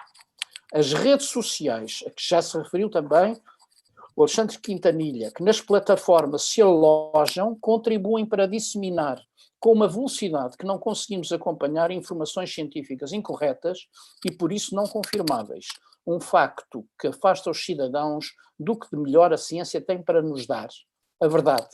As redes sociais, a que já se referiu também o Alexandre Quintanilha, que nas plataformas se alojam, contribuem para disseminar com uma velocidade que não conseguimos acompanhar informações científicas incorretas e por isso não confirmáveis. Um facto que afasta os cidadãos do que de melhor a ciência tem para nos dar. A verdade.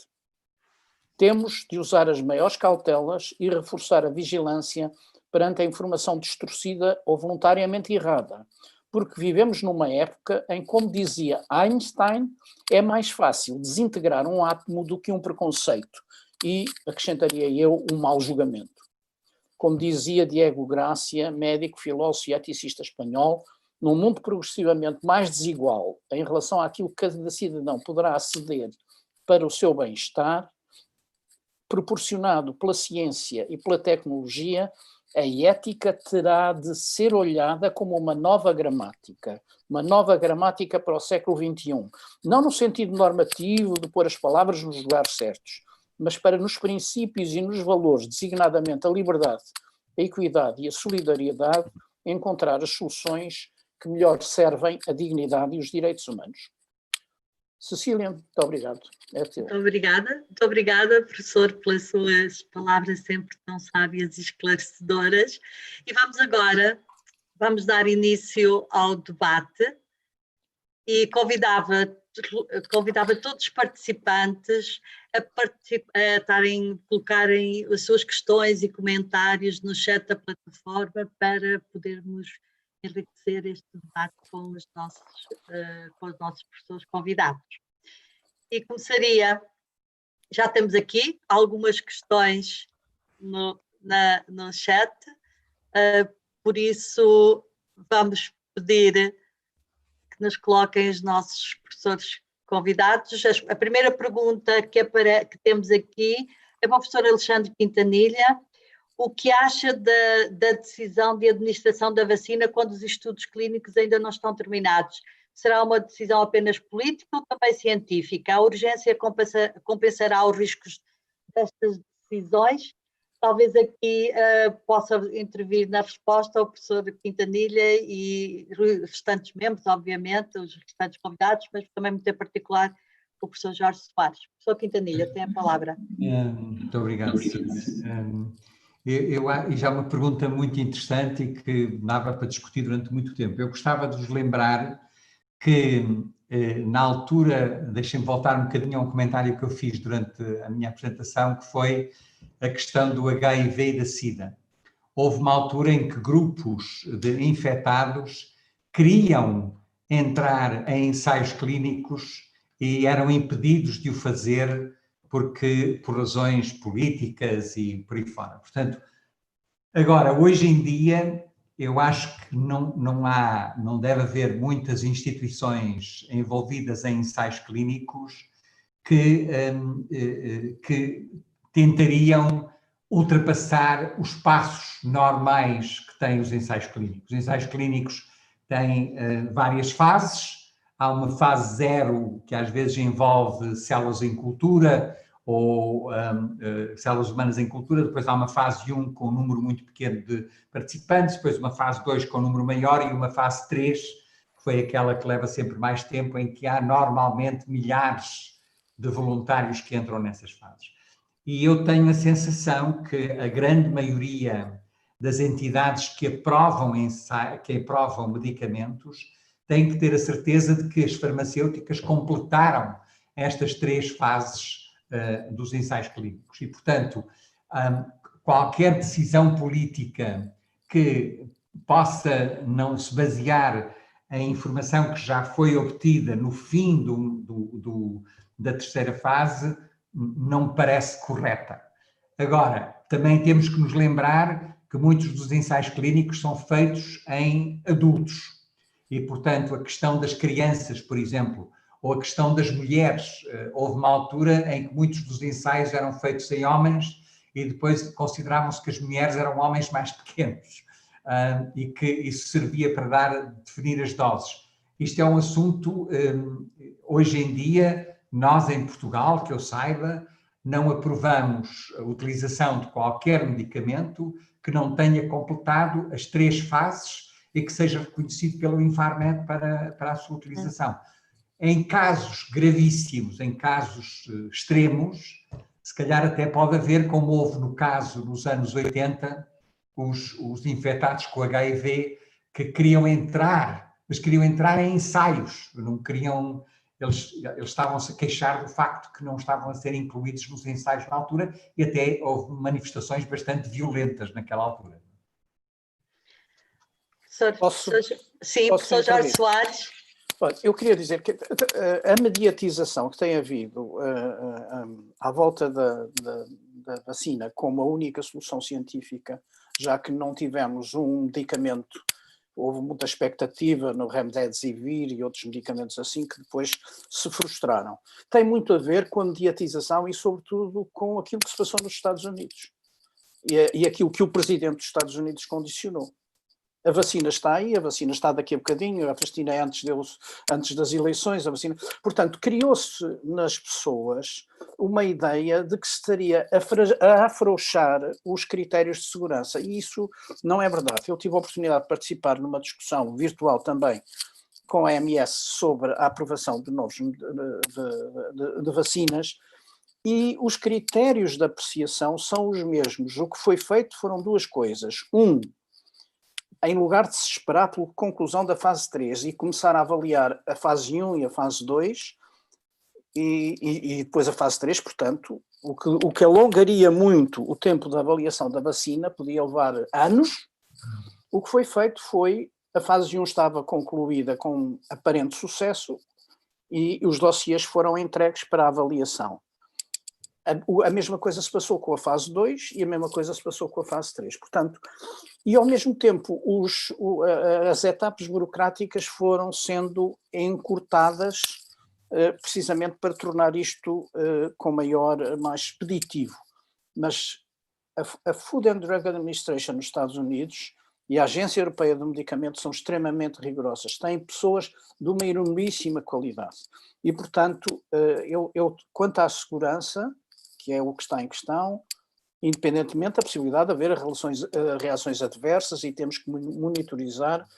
Temos de usar as maiores cautelas e reforçar a vigilância perante a informação distorcida ou voluntariamente errada, porque vivemos numa época em, como dizia Einstein, é mais fácil desintegrar um átomo do que um preconceito e, acrescentaria eu, um mau julgamento. Como dizia Diego Gracia, médico, filósofo e eticista espanhol, num mundo progressivamente mais desigual em relação àquilo que cada cidadão poderá aceder para o seu bem-estar, proporcionado pela ciência e pela tecnologia, a ética terá de ser olhada como uma nova gramática para o século XXI. Não no sentido normativo de pôr as palavras nos lugares certos, mas para nos princípios e nos valores, designadamente a liberdade, a equidade e a solidariedade, encontrar as soluções que melhor servem a dignidade e os direitos humanos. Cecília, muito obrigado. É teu. Muito obrigada, professor, pelas suas palavras sempre tão sábias e esclarecedoras. E vamos dar início ao debate e convidava todos os participantes a colocarem as suas questões e comentários no chat da plataforma para podermos enriquecer este debate com os nossos professores convidados. E começaria, já temos aqui algumas questões no chat, por isso vamos pedir que nos coloquem os nossos professores convidados. A primeira pergunta que temos aqui é para o professor Alexandre Quintanilha. O que acha da decisão de administração da vacina quando os estudos clínicos ainda não estão terminados? Será uma decisão apenas política ou também científica? A urgência compensará os riscos destas decisões? Talvez aqui possa intervir na resposta o professor Quintanilha e os restantes membros, obviamente, os restantes convidados, mas também muito em particular o professor Jorge Soares. Professor Quintanilha, tem a palavra. Muito obrigado, e já uma pergunta muito interessante e que dava para discutir durante muito tempo. Eu gostava de vos lembrar que, na altura, deixem-me voltar um bocadinho a um comentário que eu fiz durante a minha apresentação, que foi a questão do HIV e da SIDA. Houve uma altura em que grupos de infectados queriam entrar em ensaios clínicos e eram impedidos de o fazer por razões políticas e por aí fora. Portanto, agora, hoje em dia, eu acho que não deve haver muitas instituições envolvidas em ensaios clínicos que tentariam ultrapassar os passos normais que têm os ensaios clínicos. Os ensaios clínicos têm várias fases. Há uma fase 0 que às vezes envolve células em cultura ou células humanas em cultura, depois há uma fase 1 com um número muito pequeno de participantes, depois uma fase 2 com um número maior e uma fase 3, que foi aquela que leva sempre mais tempo, em que há normalmente milhares de voluntários que entram nessas fases. E eu tenho a sensação que a grande maioria das entidades que aprovam medicamentos têm que ter a certeza de que as farmacêuticas completaram estas 3 fases dos ensaios clínicos. E, portanto, qualquer decisão política que possa não se basear em informação que já foi obtida no fim da 3ª fase não me parece correta. Agora, também temos que nos lembrar que muitos dos ensaios clínicos são feitos em adultos e, portanto, a questão das crianças, por exemplo, ou a questão das mulheres. Houve uma altura em que muitos dos ensaios eram feitos em homens e depois consideravam-se que as mulheres eram homens mais pequenos e que isso servia para definir as doses. Isto é um assunto, hoje em dia, nós em Portugal, que eu saiba, não aprovamos a utilização de qualquer medicamento que não tenha completado as 3 fases e que seja reconhecido pelo Infarmed para a sua utilização. Em casos gravíssimos, em casos extremos, se calhar até pode haver, como houve no caso nos anos 80, os infectados com HIV que queriam entrar, mas queriam entrar em ensaios, não queriam... Eles estavam-se a queixar do facto que não estavam a ser incluídos nos ensaios na altura e até houve manifestações bastante violentas naquela altura. Professor Jorge Soares. Eu queria dizer que a mediatização que tem havido à volta da vacina como a única solução científica, já que não tivemos um medicamento, houve muita expectativa no Remdesivir e outros medicamentos assim que depois se frustraram. Tem muito a ver com a mediatização e, sobretudo, com aquilo que se passou nos Estados Unidos e aquilo que o presidente dos Estados Unidos condicionou. A vacina está aí, a vacina está daqui a bocadinho, a vacina é antes das eleições, a vacina... Portanto, criou-se nas pessoas uma ideia de que se estaria a afrouxar os critérios de segurança, e isso não é verdade. Eu tive a oportunidade de participar numa discussão virtual também com a OMS sobre a aprovação de novos de vacinas, e os critérios de apreciação são os mesmos. O que foi feito foram duas coisas. Em lugar de se esperar pela conclusão da fase 3 e começar a avaliar a fase 1 e a fase 2, e depois a fase 3, portanto, o que alongaria muito o tempo da avaliação da vacina, podia levar anos. O que foi feito foi, a fase 1 estava concluída com aparente sucesso e os dossiês foram entregues para avaliação. A mesma coisa se passou com a fase 2 e a mesma coisa se passou com a fase 3. Portanto, e ao mesmo tempo as etapas burocráticas foram sendo encurtadas precisamente para tornar isto mais expeditivo. Mas a Food and Drug Administration nos Estados Unidos e a Agência Europeia do Medicamento são extremamente rigorosas, têm pessoas de uma enormíssima qualidade. E, portanto, quanto à segurança, que é o que está em questão, independentemente da possibilidade de haver reações adversas, e temos que monitorizar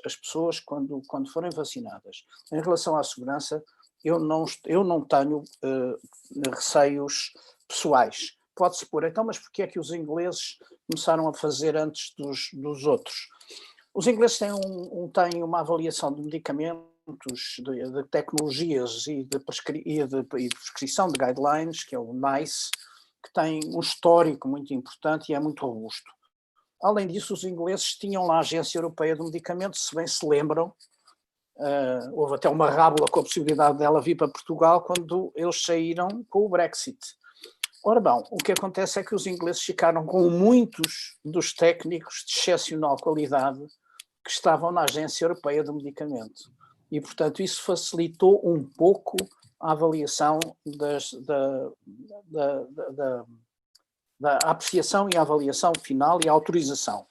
as pessoas quando forem vacinadas. Em relação à segurança, eu não tenho receios pessoais. Pode-se pôr, então, mas porquê é que os ingleses começaram a fazer antes dos outros? Os ingleses têm uma avaliação de medicamentos, de tecnologias e de prescrição de guidelines, que é o NICE, que tem um histórico muito importante e é muito robusto. Além disso, os ingleses tinham lá a Agência Europeia do Medicamento, se bem se lembram, houve até uma rábula com a possibilidade dela vir para Portugal quando eles saíram com o Brexit. Ora bom, o que acontece é que os ingleses ficaram com muitos dos técnicos de excepcional qualidade que estavam na Agência Europeia do Medicamento. E, portanto, isso facilitou um pouco a avaliação da apreciação e a avaliação final e a autorização.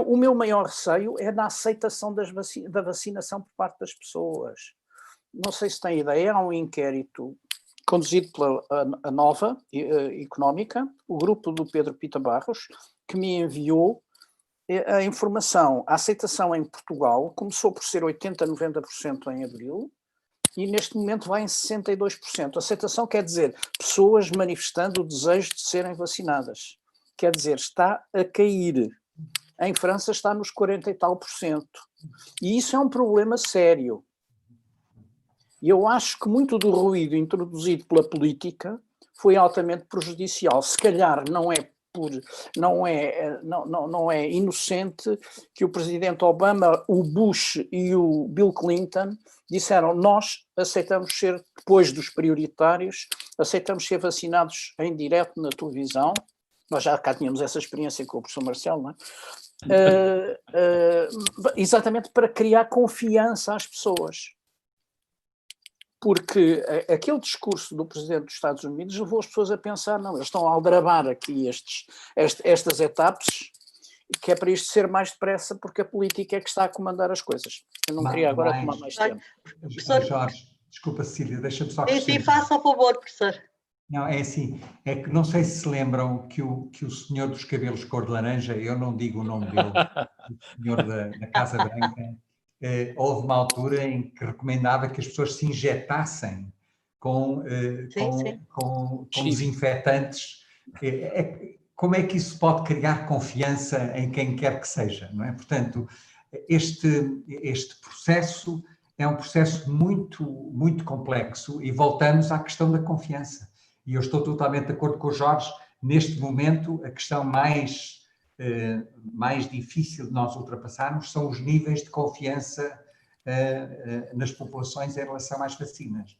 O meu maior receio é na aceitação da vacinação por parte das pessoas. Não sei se tem ideia, há um inquérito conduzido pela a Nova Económica, o grupo do Pedro Pita Barros, que me enviou a informação. A aceitação em Portugal começou por ser 80% a 90% em abril e neste momento vai em 62%. A aceitação quer dizer pessoas manifestando o desejo de serem vacinadas. Quer dizer, está a cair. Em França está nos 40 e tal %. E isso é um problema sério. E eu acho que muito do ruído introduzido pela política foi altamente prejudicial. Se calhar não é inocente que o presidente Obama, o Bush e o Bill Clinton disseram: nós aceitamos ser, depois dos prioritários, aceitamos ser vacinados em direto na televisão. Nós já cá tínhamos essa experiência com o professor Marcelo, não é? Exatamente para criar confiança às pessoas. Porque aquele discurso do presidente dos Estados Unidos levou as pessoas a pensar, não, eles estão a aldrabar aqui estas etapas, que é para isto ser mais depressa, porque a política é que está a comandar as coisas. Eu não queria agora tomar mais tempo. Jorge, desculpa, Cecília, deixa-me só Sim, faça o favor, professor. Não, é assim, é que não sei se lembram que o senhor dos cabelos cor de laranja, eu não digo o nome dele, o senhor da Casa Branca, houve uma altura em que recomendava que as pessoas se injetassem com desinfetantes. Como é que isso pode criar confiança em quem quer que seja, não é? Portanto, este processo é um processo muito, muito complexo e voltamos à questão da confiança. E eu estou totalmente de acordo com o Jorge, neste momento a questão mais difícil de nós ultrapassarmos são os níveis de confiança nas populações em relação às vacinas.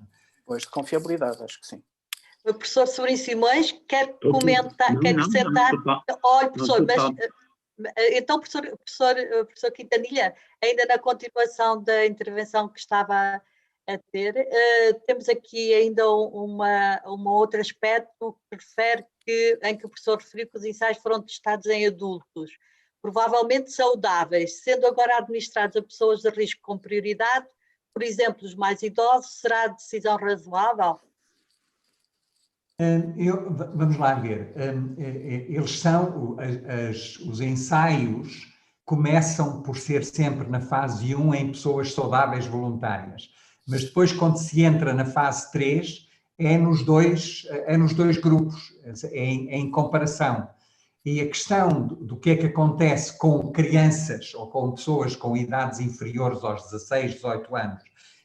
Pois, de confiabilidade, acho que sim. O professor Severino Simões quer comentar, quer acrescentar. Olha, professor, então, professor Quintanilha, ainda na continuação da intervenção que estava a ter, temos aqui ainda um outro aspecto que refere em que o professor referiu que os ensaios foram testados em adultos. provavelmente saudáveis, sendo agora administrados a pessoas de risco com prioridade, por exemplo, os mais idosos, será a decisão razoável? Vamos lá ver. Eles são, os ensaios começam por ser sempre na fase 1 em pessoas saudáveis voluntárias, mas depois quando se entra na fase 3 é nos dois grupos, em comparação. E a questão do que é que acontece com crianças ou com pessoas com idades inferiores aos 16, 18 anos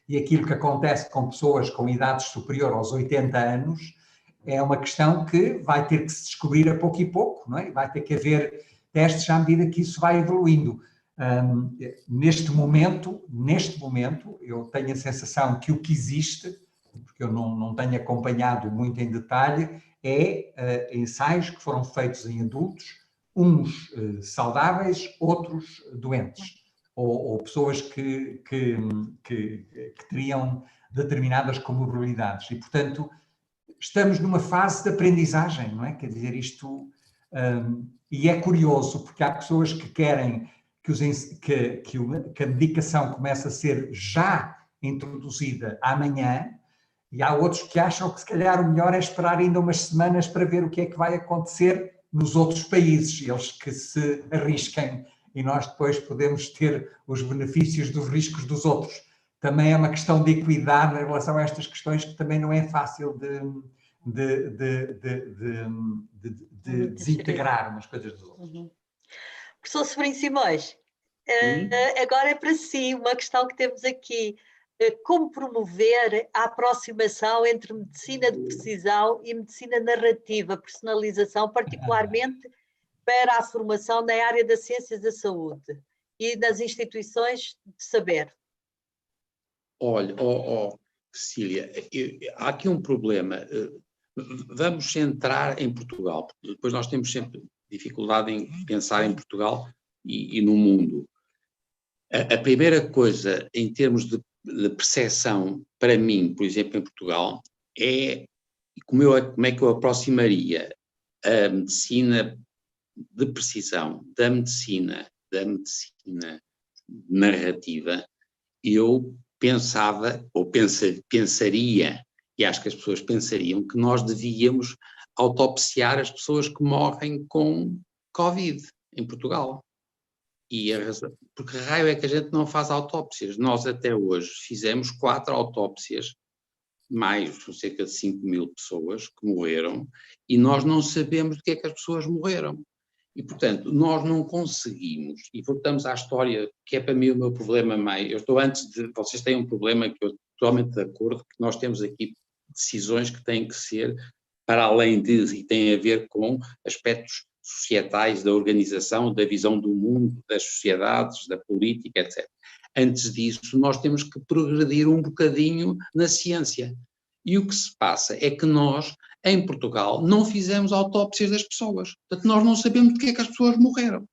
e aquilo que acontece com pessoas com idades superiores aos 80 anos é uma questão que vai ter que se descobrir a pouco e pouco, não é? Vai ter que haver testes à medida que isso vai evoluindo. Neste momento, eu tenho a sensação que o que existe, porque eu não tenho acompanhado muito em detalhe, é ensaios que foram feitos em adultos, uns saudáveis, outros doentes, ou pessoas que teriam determinadas comorbilidades. E, portanto, estamos numa fase de aprendizagem, não é? Quer dizer, isto... e é curioso, porque há pessoas que querem que a medicação comece a ser já introduzida amanhã, e há outros que acham que se calhar o melhor é esperar ainda umas semanas para ver o que é que vai acontecer nos outros países, eles que se arrisquem e nós depois podemos ter os benefícios dos riscos dos outros. Também é uma questão de equidade em relação a estas questões que também não é fácil de desintegrar umas coisas dos outros. Professor Sobrinho Simões, agora é para si uma questão que temos aqui. Como promover a aproximação entre medicina de precisão e medicina narrativa, personalização, particularmente para a formação na área das ciências da saúde e das instituições de saber? Olha, Cecília, há aqui um problema. Vamos centrar em Portugal, porque depois nós temos sempre dificuldade em pensar em Portugal e no mundo. A primeira coisa, em termos de percepção, para mim, por exemplo, em Portugal, é como é que eu aproximaria a medicina de precisão da medicina narrativa. Eu pensava, ou pensaria, e acho que as pessoas pensariam, que nós devíamos autopsiar as pessoas que morrem com Covid em Portugal. E a razão, porque raio é que a gente não faz autópsias? Nós até hoje fizemos 4 autópsias, mais cerca de 5.000 pessoas que morreram, e nós não sabemos do que é que as pessoas morreram. E, portanto, nós não conseguimos, e voltamos à história, que é para mim o meu problema mais... Vocês têm um problema que eu estou totalmente de acordo, que nós temos aqui decisões que têm que ser para além disso, e têm a ver com aspectos societais, da organização, da visão do mundo, das sociedades, da política, etc. Antes disso, nós temos que progredir um bocadinho na ciência. E o que se passa é que nós, em Portugal, não fizemos autópsias das pessoas. Portanto, nós não sabemos de que é que as pessoas morreram.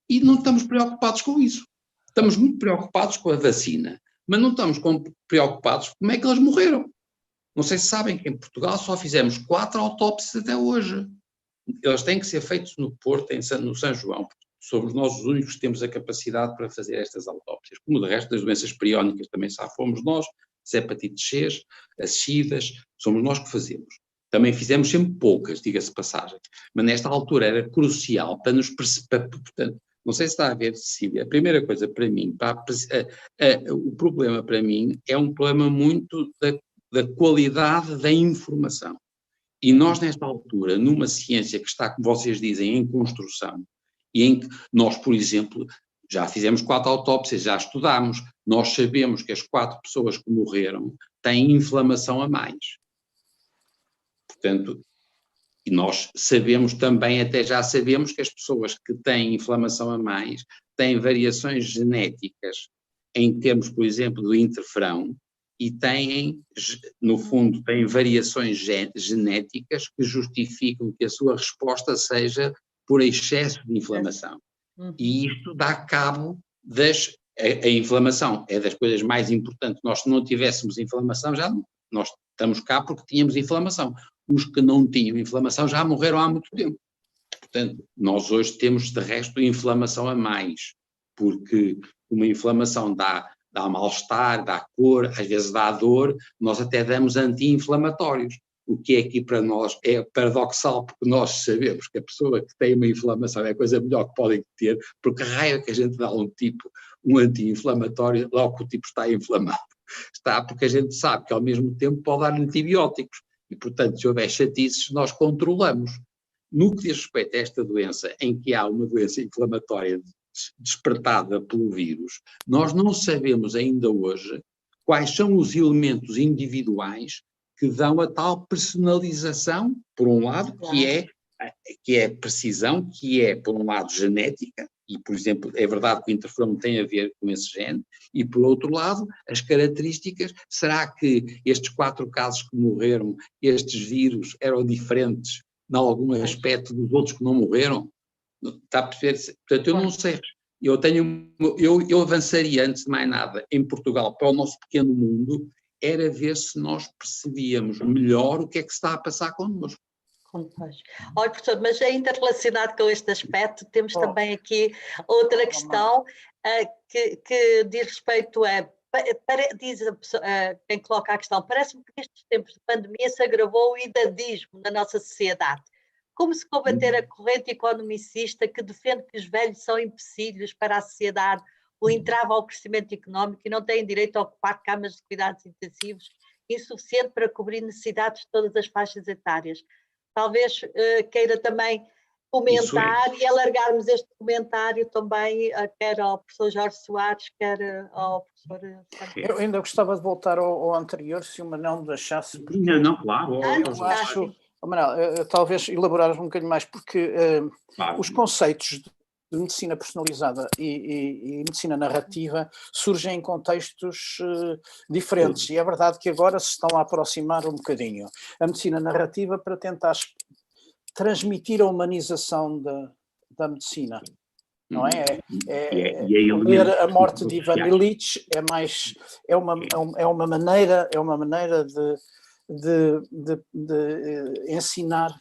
E não estamos preocupados com isso. Estamos muito preocupados com a vacina, mas não estamos preocupados com como é que elas morreram. Não sei se sabem que em Portugal só fizemos 4 autópsias até hoje. Eles têm que ser feitos no Porto, no São João, porque somos nós os únicos que temos a capacidade para fazer estas autópsias. Como de resto das doenças periónicas também só fomos nós, as hepatites C, as SIDAs, somos nós que fazemos. Também fizemos sempre poucas, diga-se de passagem, mas nesta altura era crucial para nos perceber, portanto, não sei se está a ver, Cecília, a primeira coisa para mim, o problema para mim é um problema muito da qualidade da informação. E nós, nesta altura, numa ciência que está, como vocês dizem, em construção, e em que nós, por exemplo, já fizemos 4 autópsias, já estudámos, nós sabemos que as 4 pessoas que morreram têm inflamação a mais. Portanto, e nós sabemos também, até já sabemos que as pessoas que têm inflamação a mais têm variações genéticas em termos, por exemplo, do interferão, e têm, no fundo, têm variações genéticas que justificam que a sua resposta seja por excesso de inflamação. E isto dá cabo a inflamação é das coisas mais importantes. Nós, se não tivéssemos inflamação, já não. Nós estamos cá porque tínhamos inflamação. Os que não tinham inflamação já morreram há muito tempo. Portanto, nós hoje temos, de resto, inflamação a mais, porque uma inflamação dá mal-estar, dá cor, às vezes dá dor, nós até damos anti-inflamatórios, o que aqui para nós é paradoxal, porque nós sabemos que a pessoa que tem uma inflamação é a coisa melhor que podem ter, porque raio que a gente dá um anti-inflamatório, logo que o tipo está inflamado. Está porque a gente sabe que ao mesmo tempo pode dar antibióticos, e portanto se houver chatices nós controlamos. No que diz respeito a esta doença, em que há uma doença inflamatória despertada pelo vírus, nós não sabemos ainda hoje quais são os elementos individuais que dão a tal personalização, por um lado, que é precisão, que é, por um lado, genética, e, por exemplo, é verdade que o interferon tem a ver com esse gene, e, por outro lado, as características, será que estes 4 casos que morreram, estes vírus, eram diferentes em algum aspecto dos outros que não morreram? Está a perceber? Portanto, eu não sei. Eu avançaria, antes de mais nada, em Portugal, para o nosso pequeno mundo, era ver se nós percebíamos melhor o que é que está a passar connosco. Olha, professor, mas ainda relacionado com este aspecto, temos também aqui outra questão que diz respeito a, diz a pessoa, quem coloca a questão, parece-me que nestes tempos de pandemia se agravou o idadismo na nossa sociedade. Como se combater a corrente economicista que defende que os velhos são empecilhos para a sociedade, o entrave ao crescimento económico e não têm direito a ocupar camas de cuidados intensivos, insuficiente para cobrir necessidades de todas as faixas etárias? Talvez queira também comentar e alargarmos este comentário também, quer ao professor Jorge Soares, quer ao professor... Eu ainda gostava de voltar ao anterior, se o Manel me deixasse. Não, claro. Eu acho, Manel, talvez elaborar um bocadinho mais, porque claro, os conceitos de medicina personalizada e medicina narrativa surgem em contextos diferentes, e é verdade que agora se estão a aproximar um bocadinho. A medicina narrativa para tentar transmitir a humanização da medicina, não é? Ler A Morte de Ivan Illich é uma maneira de ensinar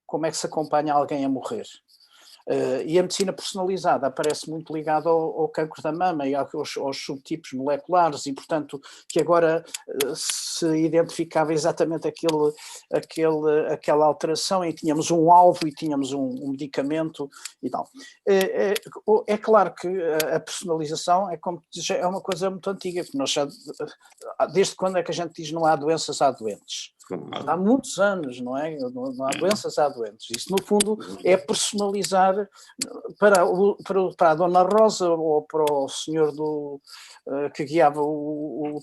como é que se acompanha alguém a morrer. E a medicina personalizada aparece muito ligada ao cancro da mama e aos subtipos moleculares, e portanto que agora se identificava exatamente aquela alteração em que tínhamos um alvo e tínhamos um medicamento e tal. É claro que a personalização é uma coisa muito antiga, porque nós desde quando é que a gente diz não há doenças, há doentes? Há muitos anos, não é? Não há doenças, há doentes. Isso, no fundo, é personalizar para a Dona Rosa ou para o senhor que guiava o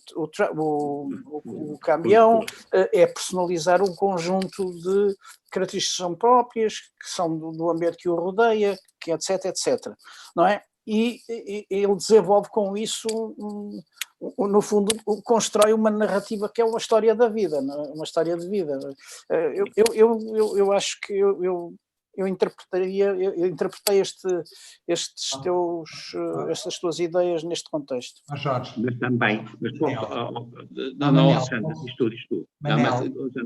caminhão, é personalizar um conjunto de características que são próprias, que são do ambiente que o rodeia, que etc, etc. Não é? E ele desenvolve com isso no fundo, constrói uma narrativa que é uma história da vida, uma história de vida. Eu acho que eu interpretei estas tuas ideias neste contexto. Jorge. Mas também. Diz tu.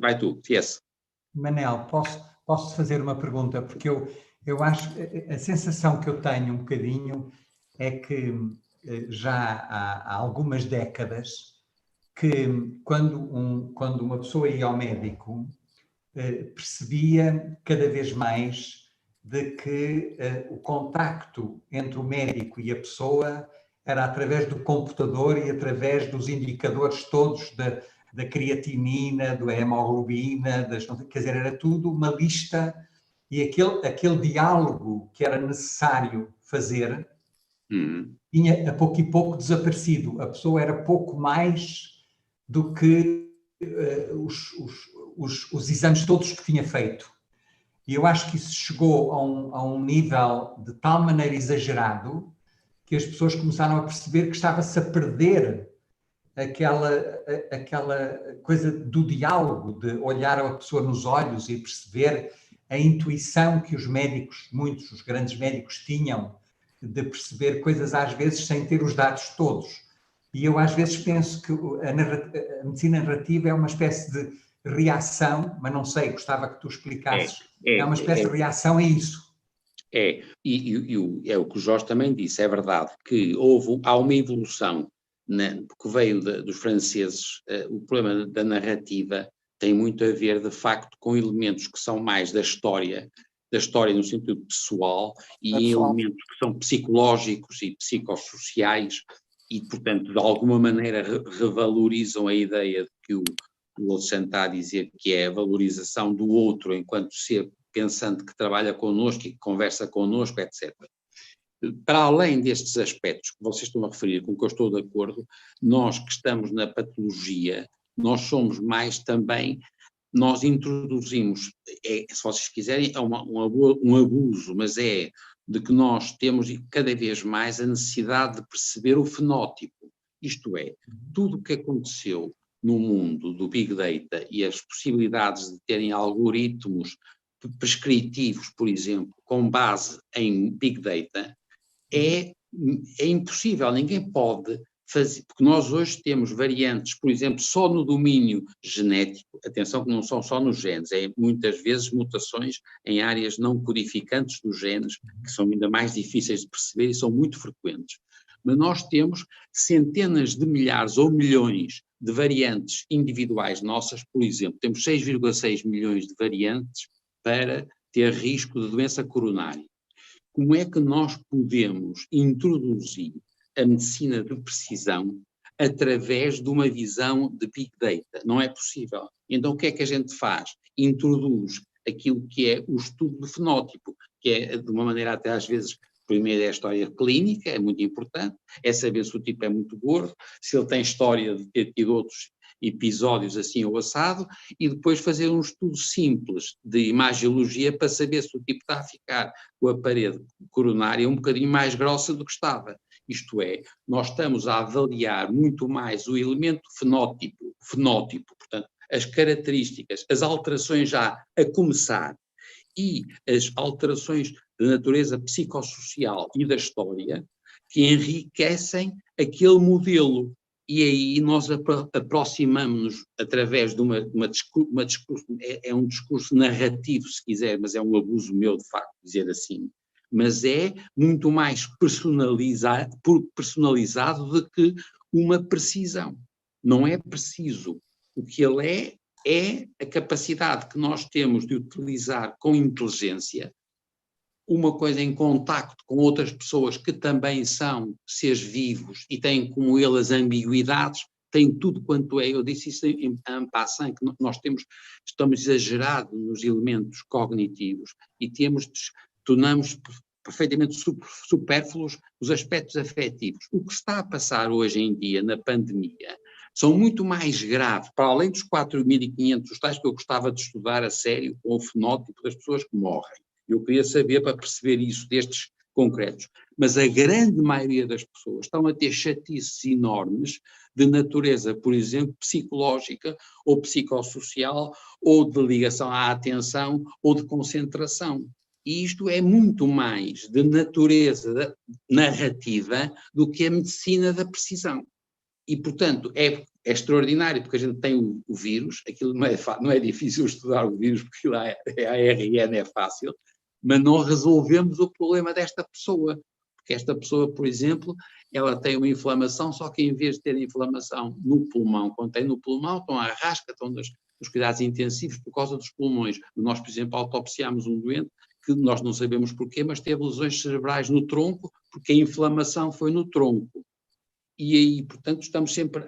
Vai tu, yes. Manel, posso fazer uma pergunta? Porque eu acho, a sensação que eu tenho um bocadinho é que já há algumas décadas que quando uma pessoa ia ao médico percebia cada vez mais de que o contacto entre o médico e a pessoa era através do computador e através dos indicadores todos da creatinina, da hemoglobina, quer dizer, era tudo uma lista, e aquele diálogo que era necessário fazer tinha a pouco e pouco desaparecido. A pessoa era pouco mais do que os exames todos que tinha feito. E eu acho que isso chegou a um nível de tal maneira exagerado que as pessoas começaram a perceber que estava-se a perder aquela coisa do diálogo, de olhar a pessoa nos olhos e perceber a intuição que os médicos, muitos, os grandes médicos tinham, de perceber coisas às vezes sem ter os dados todos. E eu às vezes penso que a medicina narrativa é uma espécie de reação, mas não sei, gostava que tu explicasses, é uma espécie de reação a isso. É o que o Jorge também disse, é verdade que há uma evolução, que veio dos franceses. O problema da narrativa tem muito a ver, de facto, com elementos que são mais da história no sentido pessoal, e elementos que são psicológicos e psicossociais, e, portanto, de alguma maneira revalorizam a ideia de que o Alexandre está a dizer, que é a valorização do outro enquanto ser pensante que trabalha connosco e que conversa connosco, etc. Para além destes aspectos que vocês estão a referir, com que eu estou de acordo, nós que estamos na patologia, nós somos mais também, nós introduzimos, se vocês quiserem, é um abuso, mas é de que nós temos cada vez mais a necessidade de perceber o fenótipo, isto é, tudo o que aconteceu no mundo do Big Data e as possibilidades de terem algoritmos prescritivos, por exemplo, com base em Big Data, é impossível, ninguém pode fazer, porque nós hoje temos variantes, por exemplo, só no domínio genético, atenção que não são só nos genes, é muitas vezes mutações em áreas não codificantes dos genes, que são ainda mais difíceis de perceber e são muito frequentes. Mas nós temos centenas de milhares ou milhões de variantes individuais nossas, por exemplo, temos 6,6 milhões de variantes para ter risco de doença coronária. Como é que nós podemos introduzir a medicina de precisão através de uma visão de Big Data? Não é possível. Então o que é que a gente faz? Introduz aquilo que é o estudo do fenótipo, que é de uma maneira até às vezes, primeiro é a história clínica, é muito importante, é saber se o tipo é muito gordo, se ele tem história de ter tido outros episódios assim ou assado, e depois fazer um estudo simples de imagiologia para saber se o tipo está a ficar com a parede coronária um bocadinho mais grossa do que estava. Isto é, nós estamos a avaliar muito mais o elemento fenótipo, portanto, as características, as alterações já a começar e as alterações de natureza psicossocial e da história que enriquecem aquele modelo. E aí nós aproximamos-nos através de um discurso narrativo, se quiser, mas é um abuso meu, de facto, dizer assim, mas é muito mais personalizado do que uma precisão. Não é preciso. O que ele é a capacidade que nós temos de utilizar com inteligência uma coisa em contacto com outras pessoas que também são seres vivos e têm como ele as ambiguidades, têm tudo quanto é, eu disse isso en passant, que nós estamos exagerados nos elementos cognitivos e tornamos perfeitamente supérfluos os aspectos afetivos. O que está a passar hoje em dia na pandemia são muito mais graves, para além dos 4.500 tais que eu gostava de estudar a sério com o fenótipo das pessoas que morrem. Eu queria saber para perceber isso destes concretos. Mas a grande maioria das pessoas estão a ter chatices enormes de natureza, por exemplo, psicológica ou psicossocial, ou de ligação à atenção ou de concentração. E isto é muito mais de natureza narrativa do que a medicina da precisão. E, portanto, é extraordinário, porque a gente tem o vírus, aquilo não é difícil estudar o vírus, porque lá é ARN, é fácil, mas não resolvemos o problema desta pessoa, porque esta pessoa, por exemplo, ela tem uma inflamação, só que em vez de ter inflamação no pulmão, quando tem no pulmão, estão à rasca, estão nos cuidados intensivos por causa dos pulmões. Nós, por exemplo, autopsiámos um doente que nós não sabemos porquê, mas teve lesões cerebrais no tronco, porque a inflamação foi no tronco. E aí, portanto, estamos sempre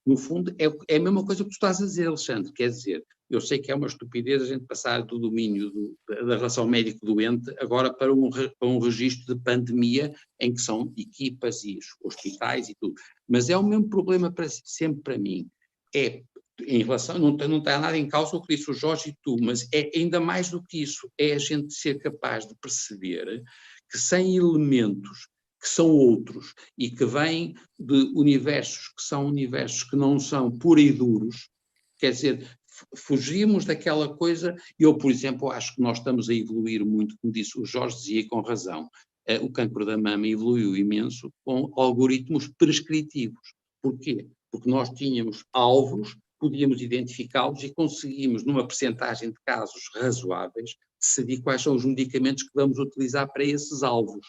no fundo, é a mesma coisa que tu estás a dizer, Alexandre, quer dizer, eu sei que é uma estupidez a gente passar do domínio da relação médico-doente agora para um registro de pandemia em que são equipas e hospitais e tudo, mas é o mesmo problema sempre para mim, em relação, não está nada em causa o que disse o Jorge e tu, mas é ainda mais do que isso, é a gente ser capaz de perceber que sem elementos que são outros e que vêm de universos que não são puros e duros, quer dizer, fugimos daquela coisa. Eu, por exemplo, acho que nós estamos a evoluir muito, como disse o Jorge, dizia com razão, o cancro da mama evoluiu imenso com algoritmos prescritivos. Porquê? Porque nós tínhamos alvos, podíamos identificá-los e conseguimos, numa percentagem de casos razoáveis, decidir quais são os medicamentos que vamos utilizar para esses alvos.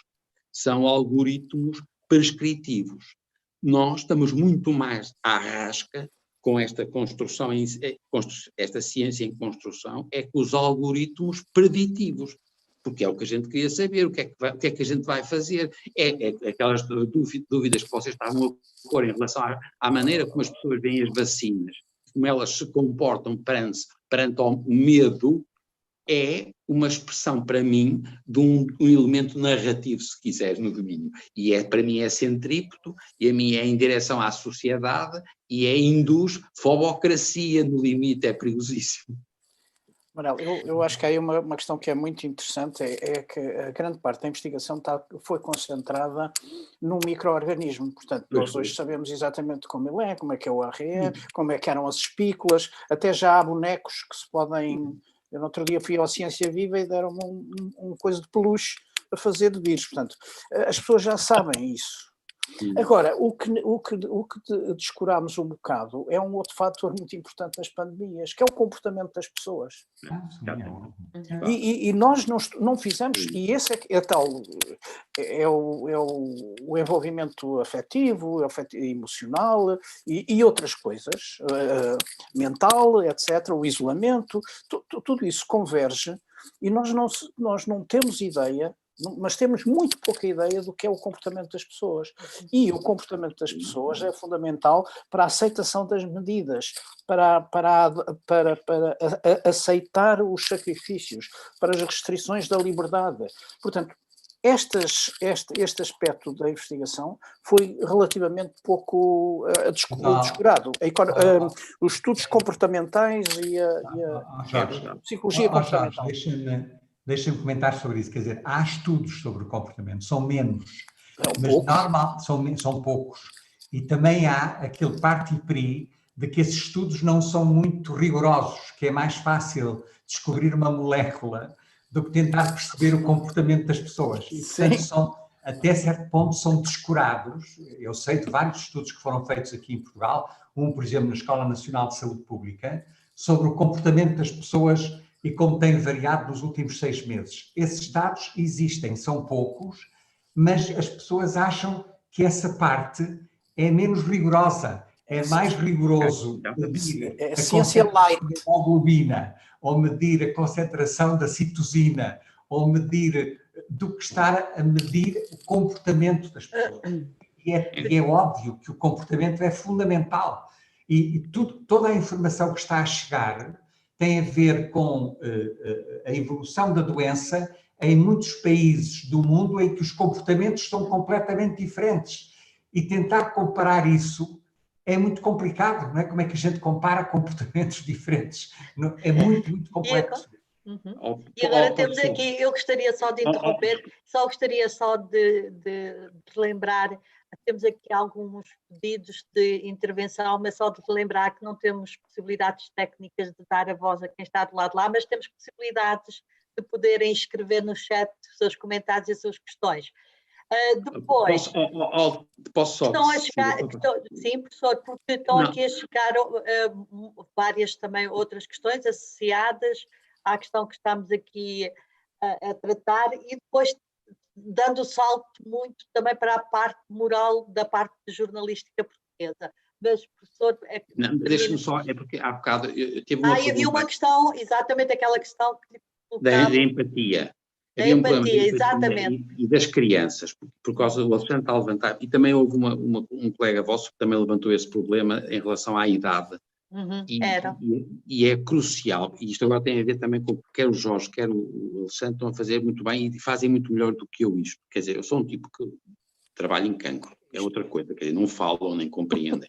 São algoritmos prescritivos. Nós estamos muito mais à rasca com esta construção, esta ciência em construção, é com os algoritmos preditivos, porque é o que a gente queria saber, o que é que a gente vai fazer. É aquelas dúvidas que vocês estavam a pôr em relação à maneira como as pessoas veem as vacinas, como elas se comportam perante o medo, é uma expressão, para mim, de um elemento narrativo, se quiseres, no domínio. E para mim é centrípeto, e a mim é em direção à sociedade, e induz fobocracia, no limite, é perigosíssimo. Manuel, eu acho que há aí uma questão que é muito interessante, é que a grande parte da investigação foi concentrada num micro-organismo. Portanto, nós hoje sabemos exatamente como ele é, como é que é o ARE, como é que eram as espículas, até já há bonecos que se podem... Eu no outro dia fui ao Ciência Viva e deram-me um coisa de peluche para fazer de vírus. Portanto, as pessoas já sabem isso. Agora, o que descurámos um bocado é um outro fator muito importante nas pandemias, que é o comportamento das pessoas. E nós não fizemos, e esse é tal, é o envolvimento afetivo, emocional e outras coisas, mental, etc., o isolamento, tudo isso converge e nós não temos ideia, mas temos muito pouca ideia do que é o comportamento das pessoas. E o comportamento das pessoas é fundamental para a aceitação das medidas, para aceitar os sacrifícios, para as restrições da liberdade. Portanto, este aspecto da investigação foi relativamente pouco descurado. Os estudos comportamentais e a psicologia comportamental. Deixa-me comentar sobre isso. Quer dizer, há estudos sobre o comportamento, são menos, mas poucos. normal, são poucos. E também há aquele parte-pris de que esses estudos não são muito rigorosos, que é mais fácil descobrir uma molécula do que tentar perceber o comportamento das pessoas. E, portanto, até certo ponto são descurados. Eu sei de vários estudos que foram feitos aqui em Portugal, por exemplo, na Escola Nacional de Saúde Pública, sobre o comportamento das pessoas e como tem variado nos últimos 6 meses. Esses dados existem, são poucos, mas as pessoas acham que essa parte é menos rigorosa. É mais rigoroso medir a concentração da hemoglobina, ou medir a concentração da citosina, ou medir do que estar a medir o comportamento das pessoas. E é óbvio que o comportamento é fundamental. E toda a informação que está a chegar tem a ver com a evolução da doença em muitos países do mundo em que os comportamentos são completamente diferentes. E tentar comparar isso é muito complicado, não é? Como é que a gente compara comportamentos diferentes? É muito, muito complexo. E agora temos aqui, eu gostaria só de interromper, gostaria só de relembrar, temos aqui alguns pedidos de intervenção, mas só de relembrar que não temos possibilidades técnicas de dar a voz a quem está do lado de lá, mas temos possibilidades de poderem escrever no chat os seus comentários e as suas questões. Depois, posso só... Estão a chegar, sim, professor, porque estão aqui a chegar várias também outras questões associadas à questão que estamos aqui a tratar e depois dando salto muito também para a parte moral da parte jornalística portuguesa. Mas, professor... Não, deixe-me só, é porque há bocado... havia uma questão, exatamente aquela questão que... Da empatia. Havia um problema exatamente. E das crianças, por causa do Alexandre está a levantar, e também houve um colega vosso que também levantou esse problema em relação à idade. E é crucial, e isto agora tem a ver também com quer o Jorge, quer o Alexandre estão a fazer muito bem e fazem muito melhor do que eu isto. Quer dizer, eu sou um tipo que trabalho em cancro, é outra coisa, quer dizer, não falam nem compreendem.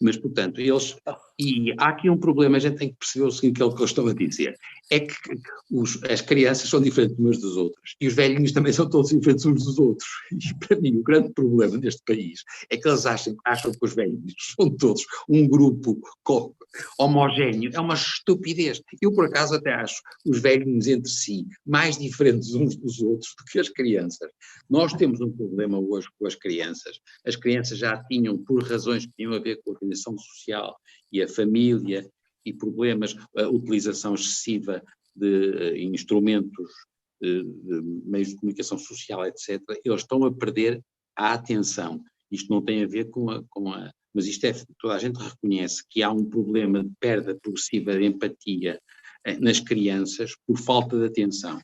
Mas, portanto, eles... E há aqui um problema, a gente tem que perceber o seguinte, que é o que eu estou a dizer, é que as crianças são diferentes umas das outras, e os velhinhos também são todos diferentes uns dos outros. E, para mim, o grande problema neste país é que eles acham que os velhinhos são todos um grupo homogéneo. É uma estupidez. Eu, por acaso, até acho os velhinhos entre si mais diferentes uns dos outros do que as crianças. Nós temos um problema hoje com as crianças. As crianças já tinham, por razões que tinham a ver com a organização social e a família e problemas, a utilização excessiva de instrumentos, de meios de comunicação social, etc., eles estão a perder a atenção. Isto não tem a ver com a mas isto é, toda a gente reconhece que há um problema de perda progressiva de empatia nas crianças por falta de atenção.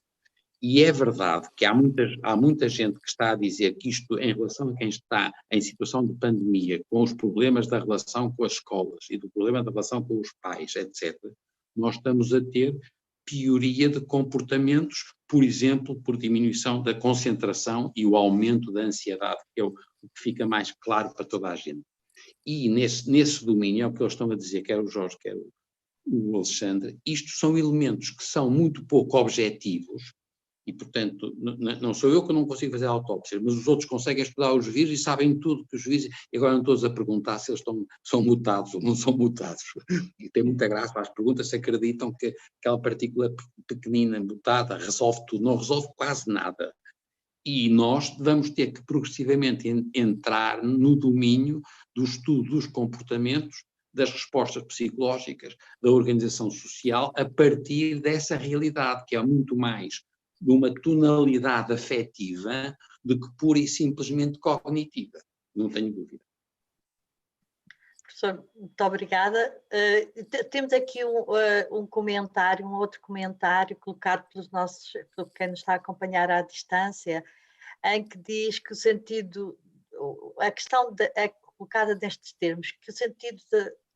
E é verdade que há muita gente que está a dizer que isto, em relação a quem está em situação de pandemia, com os problemas da relação com as escolas e do problema da relação com os pais, etc., nós estamos a ter pioria de comportamentos, por exemplo, por diminuição da concentração e o aumento da ansiedade, que é o que fica mais claro para toda a gente. E nesse domínio, é o que eles estão a dizer, quer o Jorge, quer o Alexandre, isto são elementos que são muito pouco objetivos, e portanto, não sou eu que não consigo fazer autópsias, mas os outros conseguem estudar os vírus e sabem tudo que os vírus, e agora não todos a perguntar se eles são mutados ou não são mutados. E tem muita graça as perguntas se acreditam que aquela partícula pequenina, mutada, resolve tudo, não resolve quase nada. E nós vamos ter que progressivamente entrar no domínio do estudo dos comportamentos, das respostas psicológicas, da organização social, a partir dessa realidade, que é muito mais de uma tonalidade afetiva do que pura e simplesmente cognitiva. Não tenho dúvida. Professor, muito obrigada. Temos aqui um comentário, um outro comentário colocado por quem nos está a acompanhar à distância, em que diz que o sentido, a questão é colocada nestes termos, que o sentido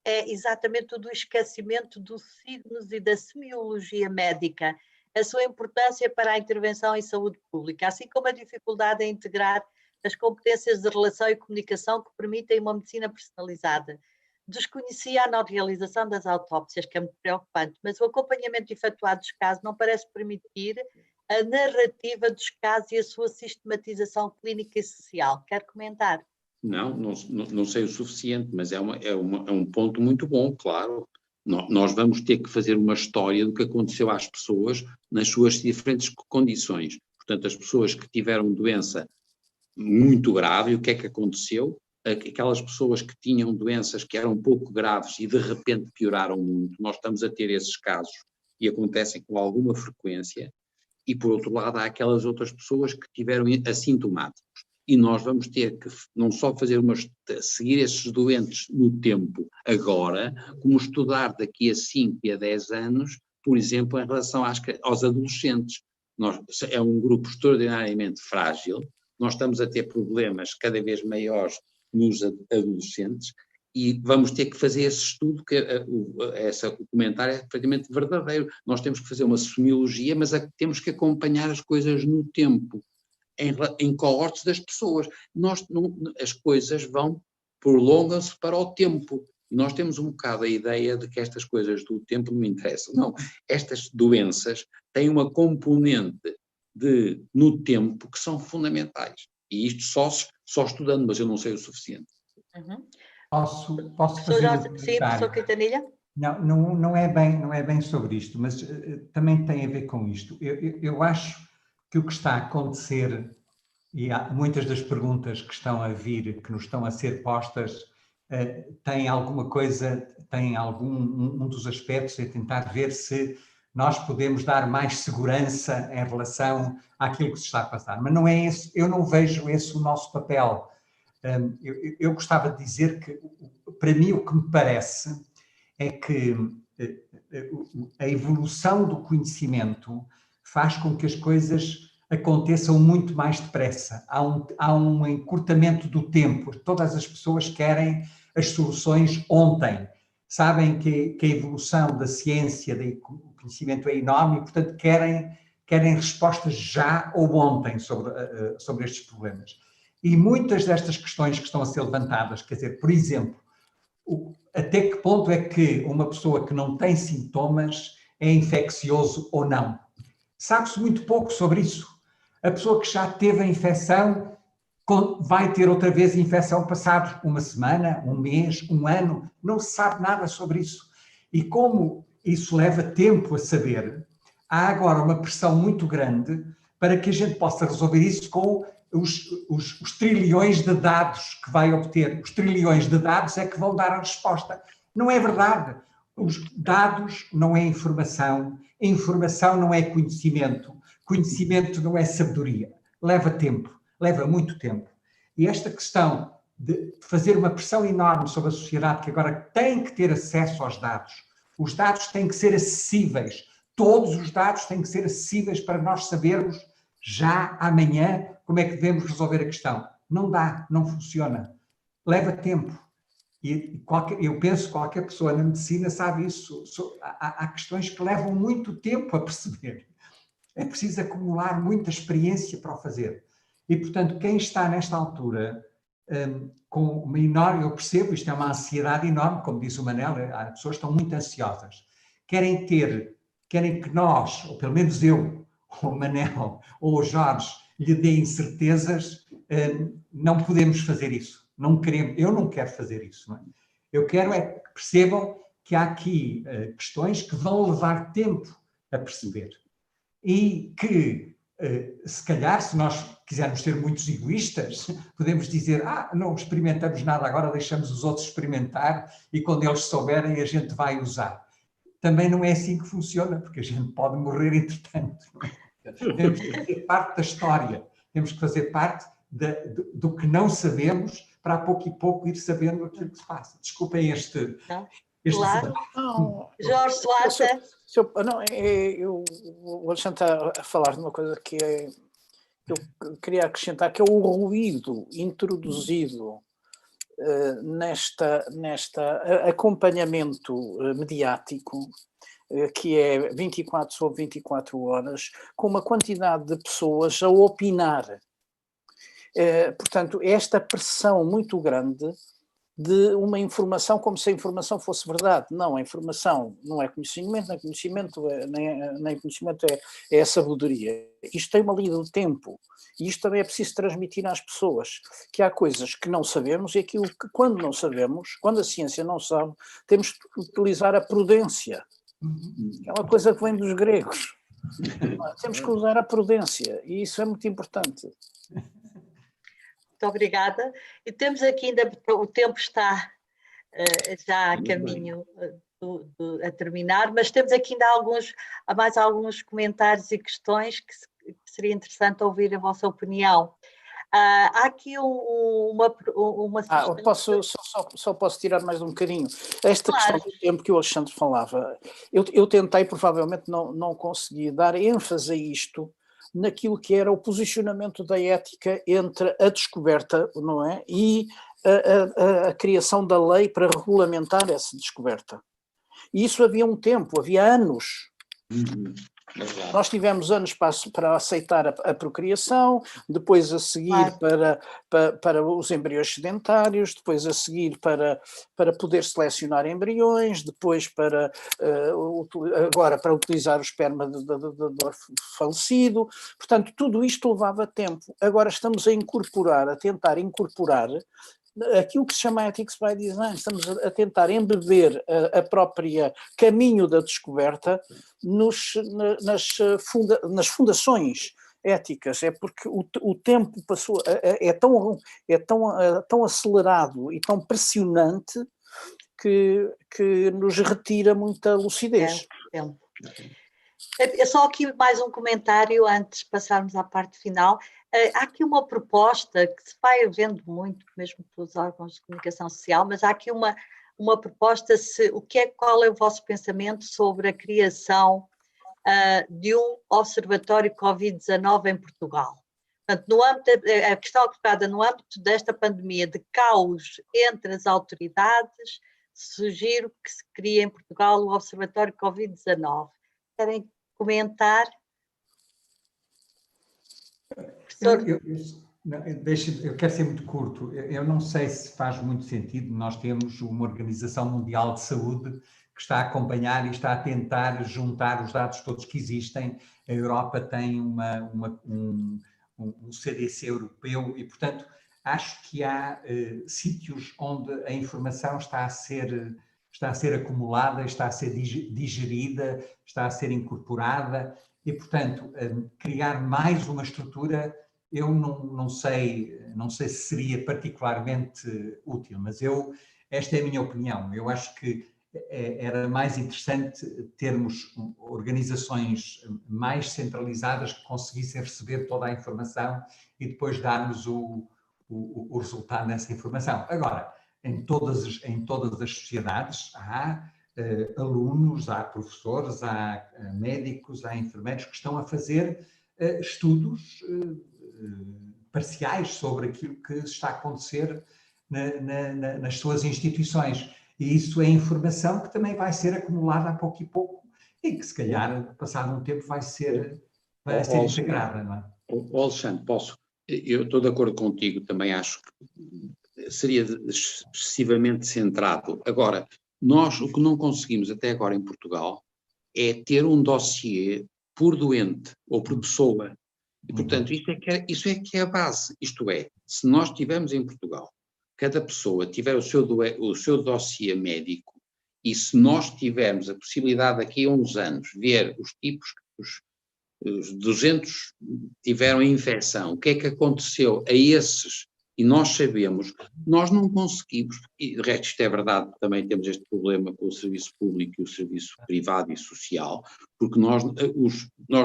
é exatamente o do esquecimento dos signos e da semiologia médica, a sua importância para a intervenção em saúde pública, assim como a dificuldade em integrar as competências de relação e comunicação que permitem uma medicina personalizada. Desconhecia a não realização das autópsias, que é muito preocupante, mas o acompanhamento efetuado dos casos não parece permitir a narrativa dos casos e a sua sistematização clínica e social. Quer comentar? Não sei o suficiente, mas é um ponto muito bom, claro. Nós vamos ter que fazer uma história do que aconteceu às pessoas nas suas diferentes condições. Portanto, as pessoas que tiveram doença muito grave, o que é que aconteceu? Aquelas pessoas que tinham doenças que eram um pouco graves e de repente pioraram muito, nós estamos a ter esses casos e acontecem com alguma frequência, e por outro lado há aquelas outras pessoas que tiveram assintomáticos. E nós vamos ter que não só seguir esses doentes no tempo agora, como estudar daqui a 5 e a 10 anos, por exemplo, em relação aos adolescentes. É um grupo extraordinariamente frágil, nós estamos a ter problemas cada vez maiores nos adolescentes e vamos ter que fazer esse estudo, que o comentário é perfeitamente verdadeiro. Nós temos que fazer uma semiologia, mas temos que acompanhar as coisas no tempo. Em coortes das pessoas. As coisas prolongam-se para o tempo. Nós temos um bocado a ideia de que estas coisas do tempo não interessam. Não, estas doenças têm uma componente no tempo que são fundamentais. E isto só estudando, mas eu não sei o suficiente. Uhum. Posso fazer Sim, professor Quintanilha? Não é bem sobre isto, mas também tem a ver com isto. Eu acho que o que está a acontecer, e há muitas das perguntas que estão a vir, que nos estão a ser postas, tem alguma coisa, um dos aspectos é tentar ver se nós podemos dar mais segurança em relação àquilo que se está a passar. Mas não é esse, eu não vejo esse o nosso papel. Eu gostava de dizer que, para mim, o que me parece é que a evolução do conhecimento faz com que as coisas aconteçam muito mais depressa. Há um encurtamento do tempo. Todas as pessoas querem as soluções ontem. Sabem que a evolução da ciência, do conhecimento é enorme e, portanto, querem respostas já ou ontem sobre estes problemas. E muitas destas questões que estão a ser levantadas, quer dizer, por exemplo, até que ponto é que uma pessoa que não tem sintomas é infeccioso ou não? Sabe-se muito pouco sobre isso. A pessoa que já teve a infecção vai ter outra vez a infecção passado uma semana, um mês, um ano, não se sabe nada sobre isso. E como isso leva tempo a saber, há agora uma pressão muito grande para que a gente possa resolver isso com os trilhões de dados que vai obter. Os trilhões de dados é que vão dar a resposta. Não é verdade. Os dados não é informação não é conhecimento, conhecimento não é sabedoria. Leva tempo, leva muito tempo. E esta questão de fazer uma pressão enorme sobre a sociedade que agora tem que ter acesso aos dados, os dados têm que ser acessíveis, todos os dados têm que ser acessíveis para nós sabermos já amanhã como é que devemos resolver a questão. Não dá, não funciona. Leva tempo. E eu penso que qualquer pessoa na medicina sabe isso. Há questões que levam muito tempo a perceber. É preciso acumular muita experiência para o fazer. E, portanto, quem está nesta altura com uma enorme... Eu percebo, isto é uma ansiedade enorme, como disse o Manel, as pessoas estão muito ansiosas. Querem que nós, ou pelo menos eu, ou o Manel, ou o Jorge, lhe deem certezas, não podemos fazer isso. Não queremos, eu não quero fazer isso. Não é? Eu quero é que percebam que há aqui questões que vão levar tempo a perceber. E que, se calhar, se nós quisermos ser muitos egoístas, podemos dizer, não experimentamos nada agora, deixamos os outros experimentar e quando eles souberem a gente vai usar. Também não é assim que funciona, porque a gente pode morrer entretanto. Não é? Temos que fazer parte da história, temos que fazer parte do que não sabemos para a pouco e pouco ir sabendo aquilo que se passa. Desculpem este claro. Não, Jorge Soares. O Alexandre está a falar de uma coisa que eu queria acrescentar, que é o ruído introduzido neste acompanhamento mediático, que é 24 sobre 24 horas, com uma quantidade de pessoas a opinar. Portanto, esta pressão muito grande de uma informação como se a informação fosse verdade. Não, a informação não é conhecimento, nem conhecimento é sabedoria. Isto tem uma linha do tempo. E isto também é preciso transmitir às pessoas, que há coisas que não sabemos e aquilo que, quando não sabemos, quando a ciência não sabe, temos que utilizar a prudência. É uma coisa que vem dos gregos. Temos que usar a prudência e isso é muito importante. Muito obrigada. E temos aqui ainda, o tempo está já a caminho a terminar, mas temos aqui ainda mais alguns comentários e questões que seria interessante ouvir a vossa opinião. Há aqui uma só posso tirar mais um bocadinho. Esta claro. questão do tempo que o Alexandre falava, eu tentei, provavelmente não consegui dar ênfase a isto, naquilo que era o posicionamento da ética entre a descoberta, não é, e a criação da lei para regulamentar essa descoberta. E isso havia um tempo, havia anos. Nós tivemos anos para aceitar a procriação, depois a seguir para os embriões sedentários, depois a seguir para poder selecionar embriões, depois agora para utilizar o esperma do falecido. Portanto, tudo isto levava tempo. Agora estamos a tentar incorporar aquilo que se chama Ethics by Design. Estamos a tentar embeber a própria caminho da descoberta nas fundações éticas. É porque o tempo passou, é tão acelerado e tão pressionante que nos retira muita lucidez. É só aqui mais um comentário antes de passarmos à parte final. Há aqui uma proposta que se vai vendo muito, mesmo pelos órgãos de comunicação social, mas há aqui uma proposta, qual é o vosso pensamento sobre a criação de um observatório Covid-19 em Portugal? Portanto, a questão colocada no âmbito desta pandemia de caos entre as autoridades, sugiro que se crie em Portugal o observatório Covid-19. Querem comentar? Eu quero ser muito curto. Eu não sei se faz muito sentido. Nós temos uma Organização Mundial de Saúde que está a acompanhar e está a tentar juntar os dados todos que existem. A Europa tem um CDC europeu e, portanto, acho que há sítios onde a informação está a ser acumulada, está a ser digerida, está a ser incorporada e, portanto, criar mais uma estrutura, eu não sei se seria particularmente útil, mas esta é a minha opinião. Eu acho que era mais interessante termos organizações mais centralizadas que conseguissem receber toda a informação e depois darmos o resultado dessa informação. Agora, em todas as sociedades há alunos, há professores, há médicos, há enfermeiros que estão a fazer estudos parciais sobre aquilo que está a acontecer nas suas instituições. E isso é informação que também vai ser acumulada a pouco e pouco e que, se calhar, passado um tempo, vai ser integrada, não é? Alexandre, posso? Eu estou de acordo contigo, também acho que seria excessivamente centrado. Agora, nós o que não conseguimos até agora em Portugal é ter um dossiê por doente ou por pessoa. E, portanto, isso é que é a base. Isto é, se nós tivermos em Portugal, cada pessoa tiver o seu dossiê médico, e se nós tivermos a possibilidade daqui a uns anos ver os tipos que os 200 tiveram a infecção, o que é que aconteceu a esses, e nós sabemos, nós não conseguimos, e de resto isto é verdade, também temos este problema com o serviço público e o serviço privado e social, porque nós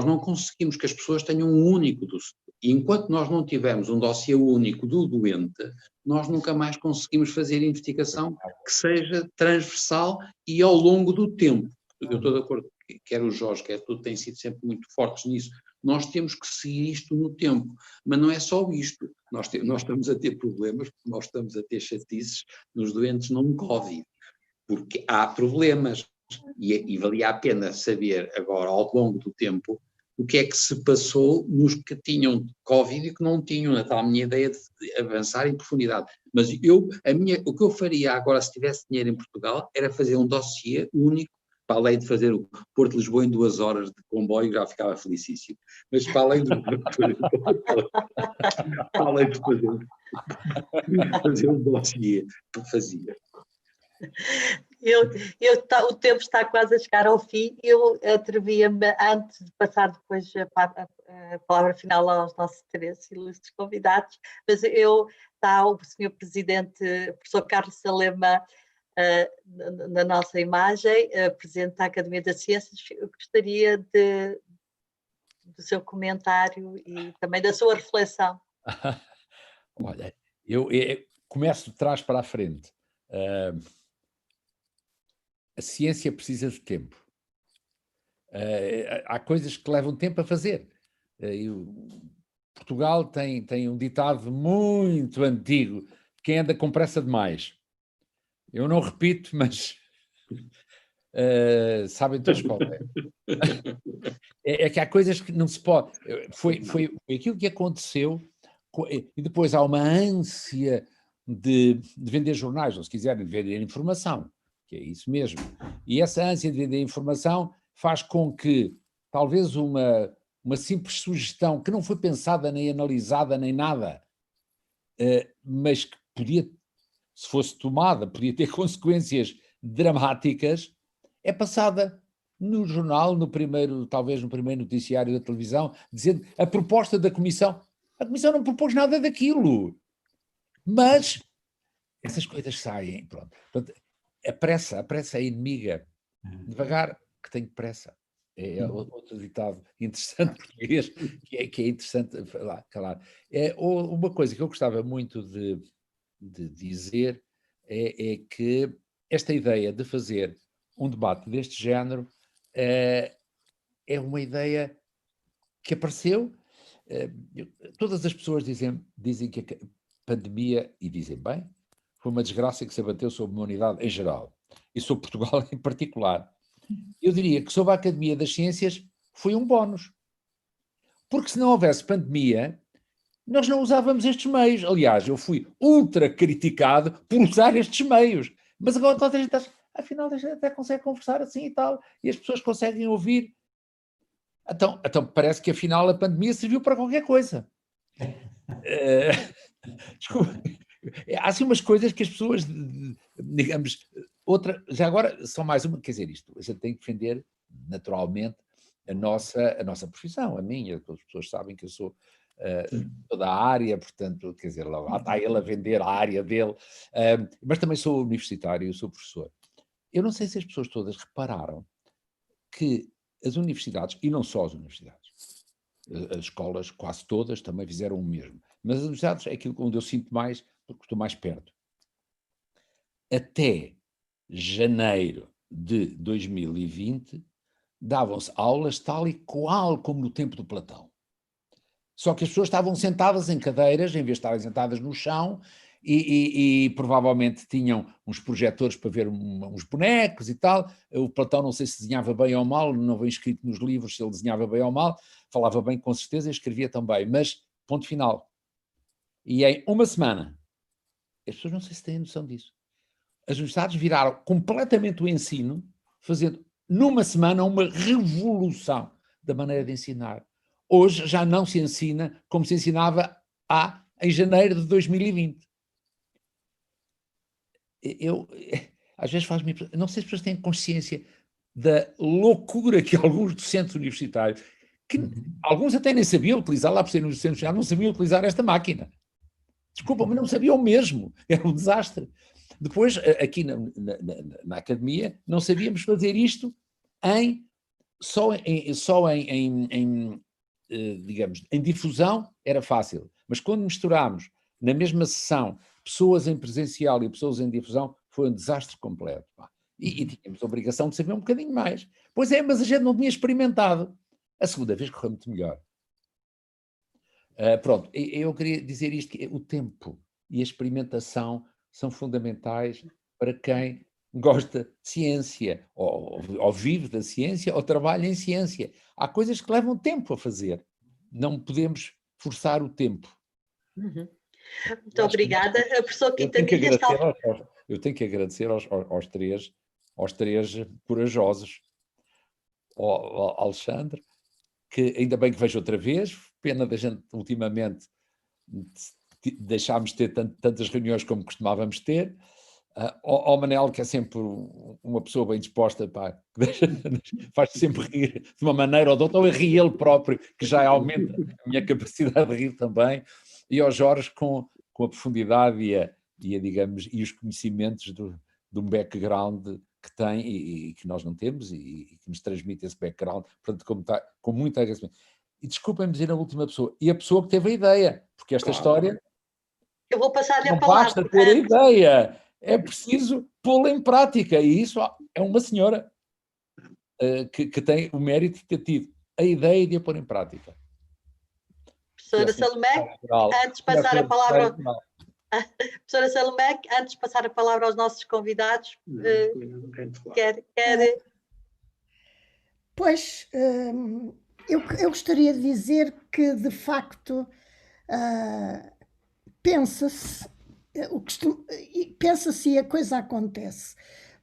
não conseguimos que as pessoas tenham um único dossiê. E enquanto nós não tivermos um dossiê único do doente, nós nunca mais conseguimos fazer investigação que seja transversal e ao longo do tempo. Eu estou de acordo, quer o Jorge, quer tu, têm sido sempre muito fortes nisso. Nós temos que seguir isto no tempo, mas não é só isto. Nós estamos a ter problemas, nós estamos a ter chatices nos doentes não Covid, porque há problemas e valia a pena saber agora, ao longo do tempo, o que é que se passou nos que tinham Covid e que não tinham, a tal minha ideia de avançar em profundidade. Mas o que eu faria agora, se tivesse dinheiro em Portugal, era fazer um dossiê único, para além de fazer o Porto de Lisboa em 2 horas de comboio, já ficava felicíssimo. Mas para além de fazer um dossiê, que fazia. O tempo está quase a chegar ao fim. Eu atrevia-me, antes de passar depois a palavra final aos nossos 3 ilustres convidados, mas está o Sr. Presidente, professor Carlos Salema, na nossa imagem, Presidente da Academia das Ciências. Eu gostaria do seu comentário e também da sua reflexão. Olha, eu começo de trás para a frente. A ciência precisa de tempo. Há coisas que levam tempo a fazer. Portugal tem um ditado muito antigo: quem anda com pressa demais. Eu não repito, mas sabem todos qual é. É que há coisas que não se pode. Foi aquilo que aconteceu, e depois há uma ânsia de vender jornais, ou se quiserem, vender informação, que é isso mesmo. E essa ânsia de vender informação faz com que talvez uma simples sugestão, que não foi pensada nem analisada nem nada, mas que podia, se fosse tomada, podia ter consequências dramáticas, é passada no jornal, talvez no primeiro noticiário da televisão, dizendo a proposta da Comissão. A Comissão não propôs nada daquilo. Mas essas coisas saem. Pronto. Portanto, a pressa é inimiga. Devagar, que tenho pressa. É outro ditado interessante português, que é interessante falar. Uma coisa que eu gostava muito de dizer é que esta ideia de fazer um debate deste género é uma ideia que apareceu. Todas as pessoas dizem que a pandemia, e dizem bem, foi uma desgraça que se abateu sobre a humanidade em geral, e sobre Portugal em particular. Eu diria que sobre a Academia das Ciências foi um bónus. Porque se não houvesse pandemia, nós não usávamos estes meios. Aliás, eu fui ultra criticado por usar estes meios. Mas agora toda a gente acha, afinal a gente até consegue conversar assim e tal, e as pessoas conseguem ouvir. Então parece que afinal a pandemia serviu para qualquer coisa. Desculpa. Há assim umas coisas que as pessoas, digamos, já agora são mais uma, quer dizer, isto, a gente tem que defender naturalmente a nossa profissão, a minha, todas as pessoas sabem que eu sou toda a área, portanto, quer dizer, lá está ele a vender a área dele, mas também sou universitário, sou professor. Eu não sei se as pessoas todas repararam que as universidades, e não só as universidades, as escolas quase todas também fizeram o mesmo, mas as universidades é aquilo onde eu sinto mais, porque estou mais perto. Até janeiro de 2020, davam-se aulas tal e qual como no tempo do Platão. Só que as pessoas estavam sentadas em cadeiras, em vez de estarem sentadas no chão, e provavelmente tinham uns projetores para ver uns bonecos e tal. O Platão não sei se desenhava bem ou mal, não vem escrito nos livros se ele desenhava bem ou mal, falava bem com certeza e escrevia também, mas ponto final. E em uma semana, as pessoas não sei se têm noção disso, as universidades viraram completamente o ensino, fazendo numa semana uma revolução da maneira de ensinar. Hoje já não se ensina como se ensinava em janeiro de 2020. Às vezes faz-me... Não sei se as pessoas têm consciência da loucura que alguns docentes universitários, que alguns até nem sabiam utilizar, lá por ser docentes universitários, não sabiam utilizar esta máquina. Desculpa, mas não sabiam mesmo. Era um desastre. Depois, aqui na academia, não sabíamos fazer isto digamos, em difusão era fácil, mas quando misturámos na mesma sessão pessoas em presencial e pessoas em difusão, foi um desastre completo. E tínhamos a obrigação de saber um bocadinho mais. Pois é, mas a gente não tinha experimentado. A segunda vez correu muito melhor. Pronto, eu queria dizer isto, que o tempo e a experimentação são fundamentais para quem gosta de ciência, ou vive da ciência, ou trabalha em ciência. Há coisas que levam tempo a fazer. Não podemos forçar o tempo. Muito obrigada. A professora Quintanilha está... Eu tenho que agradecer aos três corajosos. Ao Alexandre, que ainda bem que vejo outra vez, pena da gente ultimamente deixámos de ter tantas reuniões como costumávamos ter. Ao Manel, que é sempre uma pessoa bem disposta, pá, faz sempre rir de uma maneira ou de outra, ou ri ele próprio, que já aumenta a minha capacidade de rir também, e ao Jorge com a profundidade digamos, e os conhecimentos de um background que tem e que nós não temos e que nos transmite esse background, portanto, com muito agradecimento. E desculpem-me dizer a última pessoa, e a pessoa que teve a ideia, porque esta história... Eu vou passar-lhe a palavra. Não basta ter a ideia, é preciso pô-la em prática, e isso é uma senhora que tem o mérito de ter tido a ideia de a pôr em prática. Professora Salomé, antes de passar a palavra... Professora Salomé, antes de passar a palavra aos nossos convidados, quer... Pois, eu gostaria de dizer que, de facto, pensa-se e a coisa acontece,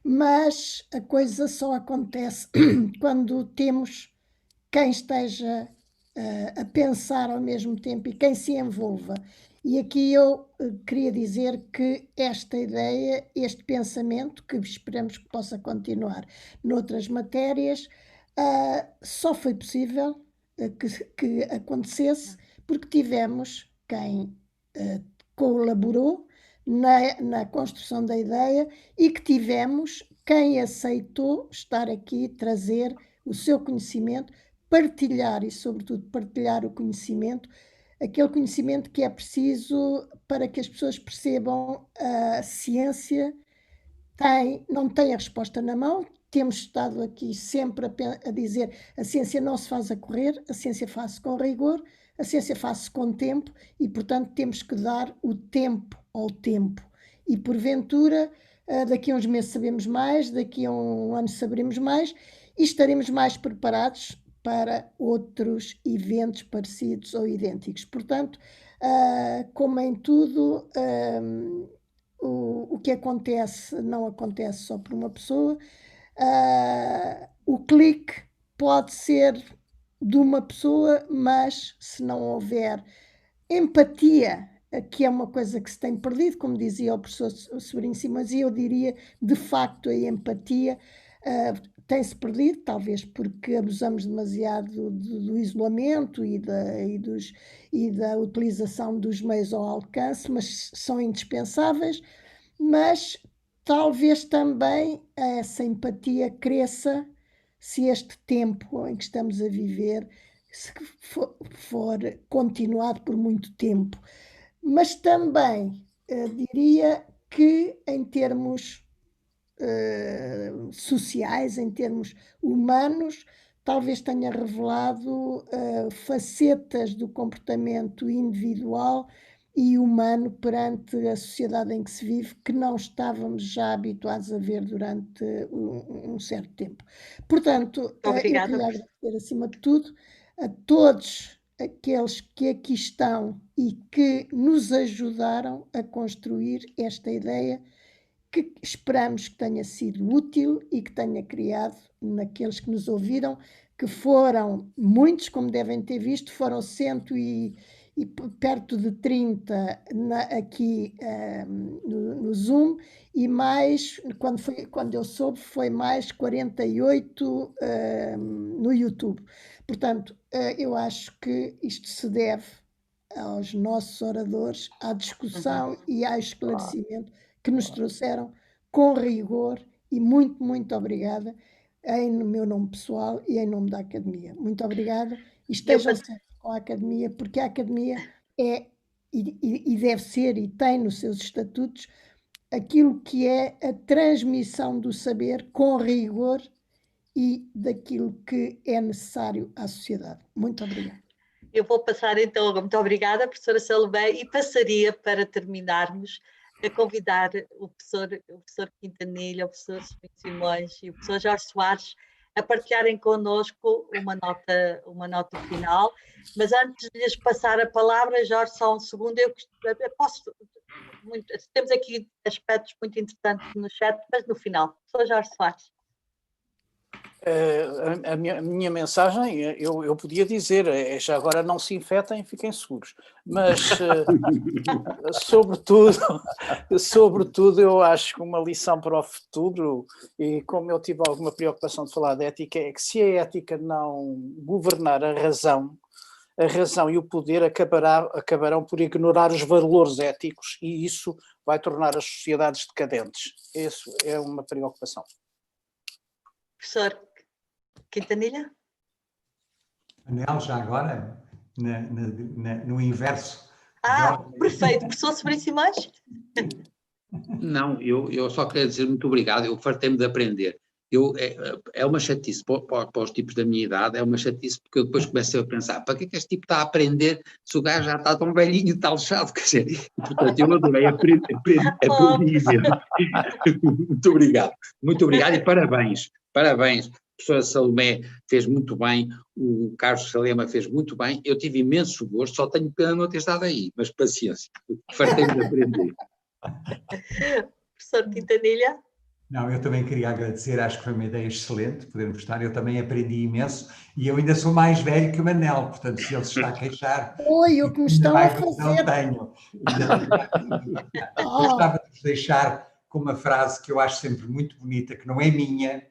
mas a coisa só acontece quando temos quem esteja a pensar ao mesmo tempo e quem se envolva. E aqui eu queria dizer que esta ideia, este pensamento, que esperamos que possa continuar noutras matérias, só foi possível que acontecesse porque tivemos quem colaborou na construção da ideia e que tivemos quem aceitou estar aqui, trazer o seu conhecimento, partilhar e, sobretudo, partilhar o conhecimento, aquele conhecimento que é preciso para que as pessoas percebam a ciência não tem a resposta na mão. Temos estado aqui sempre a dizer a ciência não se faz a correr, a ciência faz-se com rigor, a ciência faz-se com tempo e, portanto, temos que dar o tempo ao tempo. E, porventura, daqui a uns meses sabemos mais, daqui a um ano saberemos mais e estaremos mais preparados para outros eventos parecidos ou idênticos. Portanto, como em tudo, o que acontece não acontece só por uma pessoa. O clique pode ser de uma pessoa, mas se não houver empatia, que é uma coisa que se tem perdido, como dizia o professor Sobrinho Simões, e eu diria, de facto, a empatia tem-se perdido, talvez porque abusamos demasiado do isolamento e da utilização dos meios ao alcance, mas são indispensáveis. Mas talvez também essa empatia cresça se este tempo em que estamos a viver se for continuado por muito tempo. Mas também diria que em termos sociais, em termos humanos, talvez tenha revelado facetas do comportamento individual e humano perante a sociedade em que se vive, que não estávamos já habituados a ver durante um certo tempo. Portanto, eu queria agradecer, acima de tudo, a todos aqueles que aqui estão e que nos ajudaram a construir esta ideia, que esperamos que tenha sido útil e que tenha criado naqueles que nos ouviram, que foram muitos, como devem ter visto, foram 100 e perto de 30 aqui no Zoom, e mais, quando eu soube, foi mais 48 no YouTube. Portanto, eu acho que isto se deve aos nossos oradores, à discussão e ao esclarecimento que nos trouxeram com rigor, e muito, muito obrigada em meu nome pessoal e em nome da Academia. Muito obrigada e estejam sempre com a Academia, porque a Academia é e deve ser e tem nos seus estatutos aquilo que é a transmissão do saber com rigor e daquilo que é necessário à sociedade. Muito obrigada. Eu vou passar então, muito obrigada, professora Salomé, e passaria para terminarmos a convidar o professor Quintanilha, o professor Simões e o professor Jorge Soares a partilharem connosco uma nota final. Mas antes de lhes passar a palavra, Jorge, só um segundo, temos aqui aspectos muito interessantes no chat, mas no final. Professor Jorge Soares. A minha mensagem, eu podia dizer, já agora não se infetem, fiquem seguros, mas sobretudo eu acho que uma lição para o futuro, e como eu tive alguma preocupação de falar de ética, é que se a ética não governar a razão e o poder acabarão por ignorar os valores éticos, e isso vai tornar as sociedades decadentes. Isso é uma preocupação. Professor Quintanilha? Manel, já agora, no inverso. Perfeito. Professor Simões? Não, eu só queria dizer muito obrigado, eu fartei-me de aprender. É uma chatice para os tipos da minha idade, é uma chatice porque eu depois começo a pensar, para que este tipo está a aprender se o gajo já está tão velhinho e está lixado? Quer dizer, portanto, eu adorei aprender. Muito obrigado e parabéns. A professora Salomé fez muito bem, o Carlos Salema fez muito bem, eu tive imenso gosto, só tenho pena não ter estado aí, mas paciência, fartei-me de aprender. Professor Quintanilha? Não, eu também queria agradecer, acho que foi uma ideia excelente podermos estar, eu também aprendi imenso e eu ainda sou mais velho que o Manel, portanto se ele se está a queixar... O que me estão a fazer... Não tenho. Gostava de vos deixar com uma frase que eu acho sempre muito bonita, que não é minha,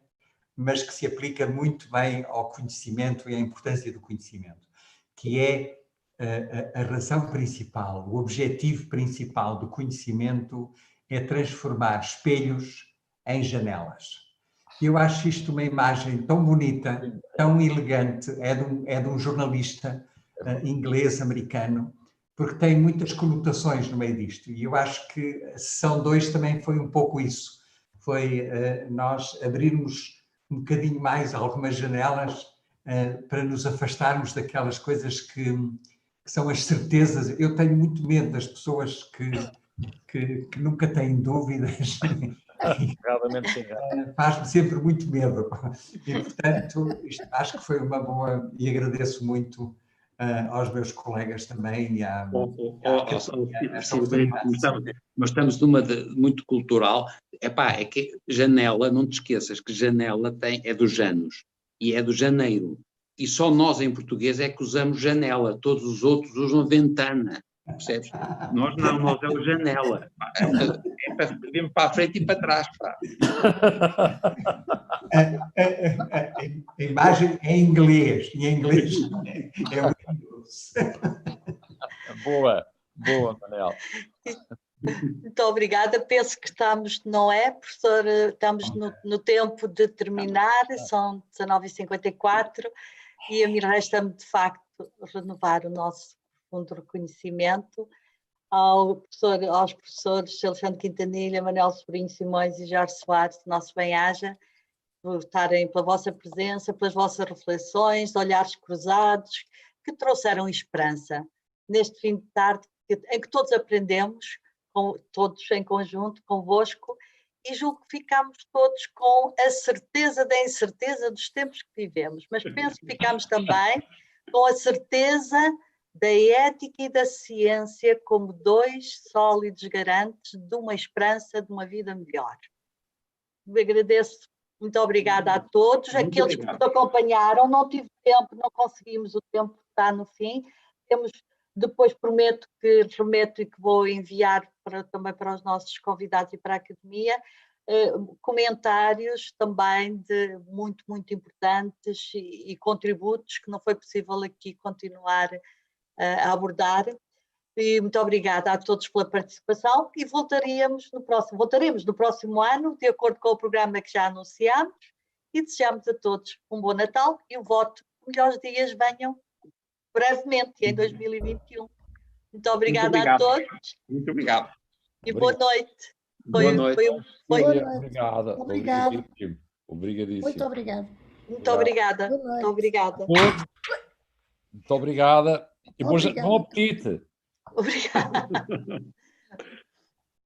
mas que se aplica muito bem ao conhecimento e à importância do conhecimento, que é a razão principal, o objetivo principal do conhecimento é transformar espelhos em janelas. Eu acho isto uma imagem tão bonita, tão elegante, é de um jornalista inglês, americano, porque tem muitas conotações no meio disto, e eu acho que a sessão 2 também foi um pouco isso, foi nós abrirmos um bocadinho mais algumas janelas para nos afastarmos daquelas coisas que são as certezas. Eu tenho muito medo das pessoas que nunca têm dúvidas. Realmente sim. Faz-me sempre muito medo. E, portanto, acho que foi uma boa, e agradeço muito aos meus colegas também e Nós estamos numa muito cultural. É que janela, não te esqueças que janela é dos Janos e é do janeiro. E só nós em português é que usamos janela, todos os outros usam ventana. Percebes? Nós não, nós é o janela. É para vermos para a frente e para trás. Pá. A imagem é em inglês, e em inglês é o Windows. Boa, Manel. Muito obrigada. Penso que estamos, não é, professor? Estamos no tempo de terminar, são 19h54 e a mim resta-me, de facto, renovar o nosso profundo reconhecimento aos professores Alexandre Quintanilha, Manuel Sobrinho Simões e Jorge Soares, nosso bem-aja, por estarem pela vossa presença, pelas vossas reflexões, olhares cruzados, que trouxeram esperança neste fim de tarde em que todos aprendemos, todos em conjunto, convosco, e julgo que ficámos todos com a certeza da incerteza dos tempos que vivemos, mas penso que ficámos também com a certeza da ética e da ciência como dois sólidos garantes de uma esperança de uma vida melhor. Me agradeço, muito obrigada a todos, Muito aqueles que obrigado. nos acompanharam, não tive tempo, não conseguimos, o tempo está no fim, depois prometo que remeto e que vou enviar também para os nossos convidados e para a Academia, comentários também de muito importantes e contributos que não foi possível aqui continuar a abordar. E muito obrigada a todos pela participação e voltaremos no próximo ano, de acordo com o programa que já anunciámos, e desejamos a todos um bom Natal e o voto que melhores dias venham brevemente, em 2021. Muito obrigada a todos. Muito obrigado. E boa noite. Boa noite. Obrigada. Obrigado. Obrigadíssimo. Muito obrigado. Muito obrigada. Boa noite. Muito obrigada. Muito obrigada. E bom Obrigada. apetite. Obrigada.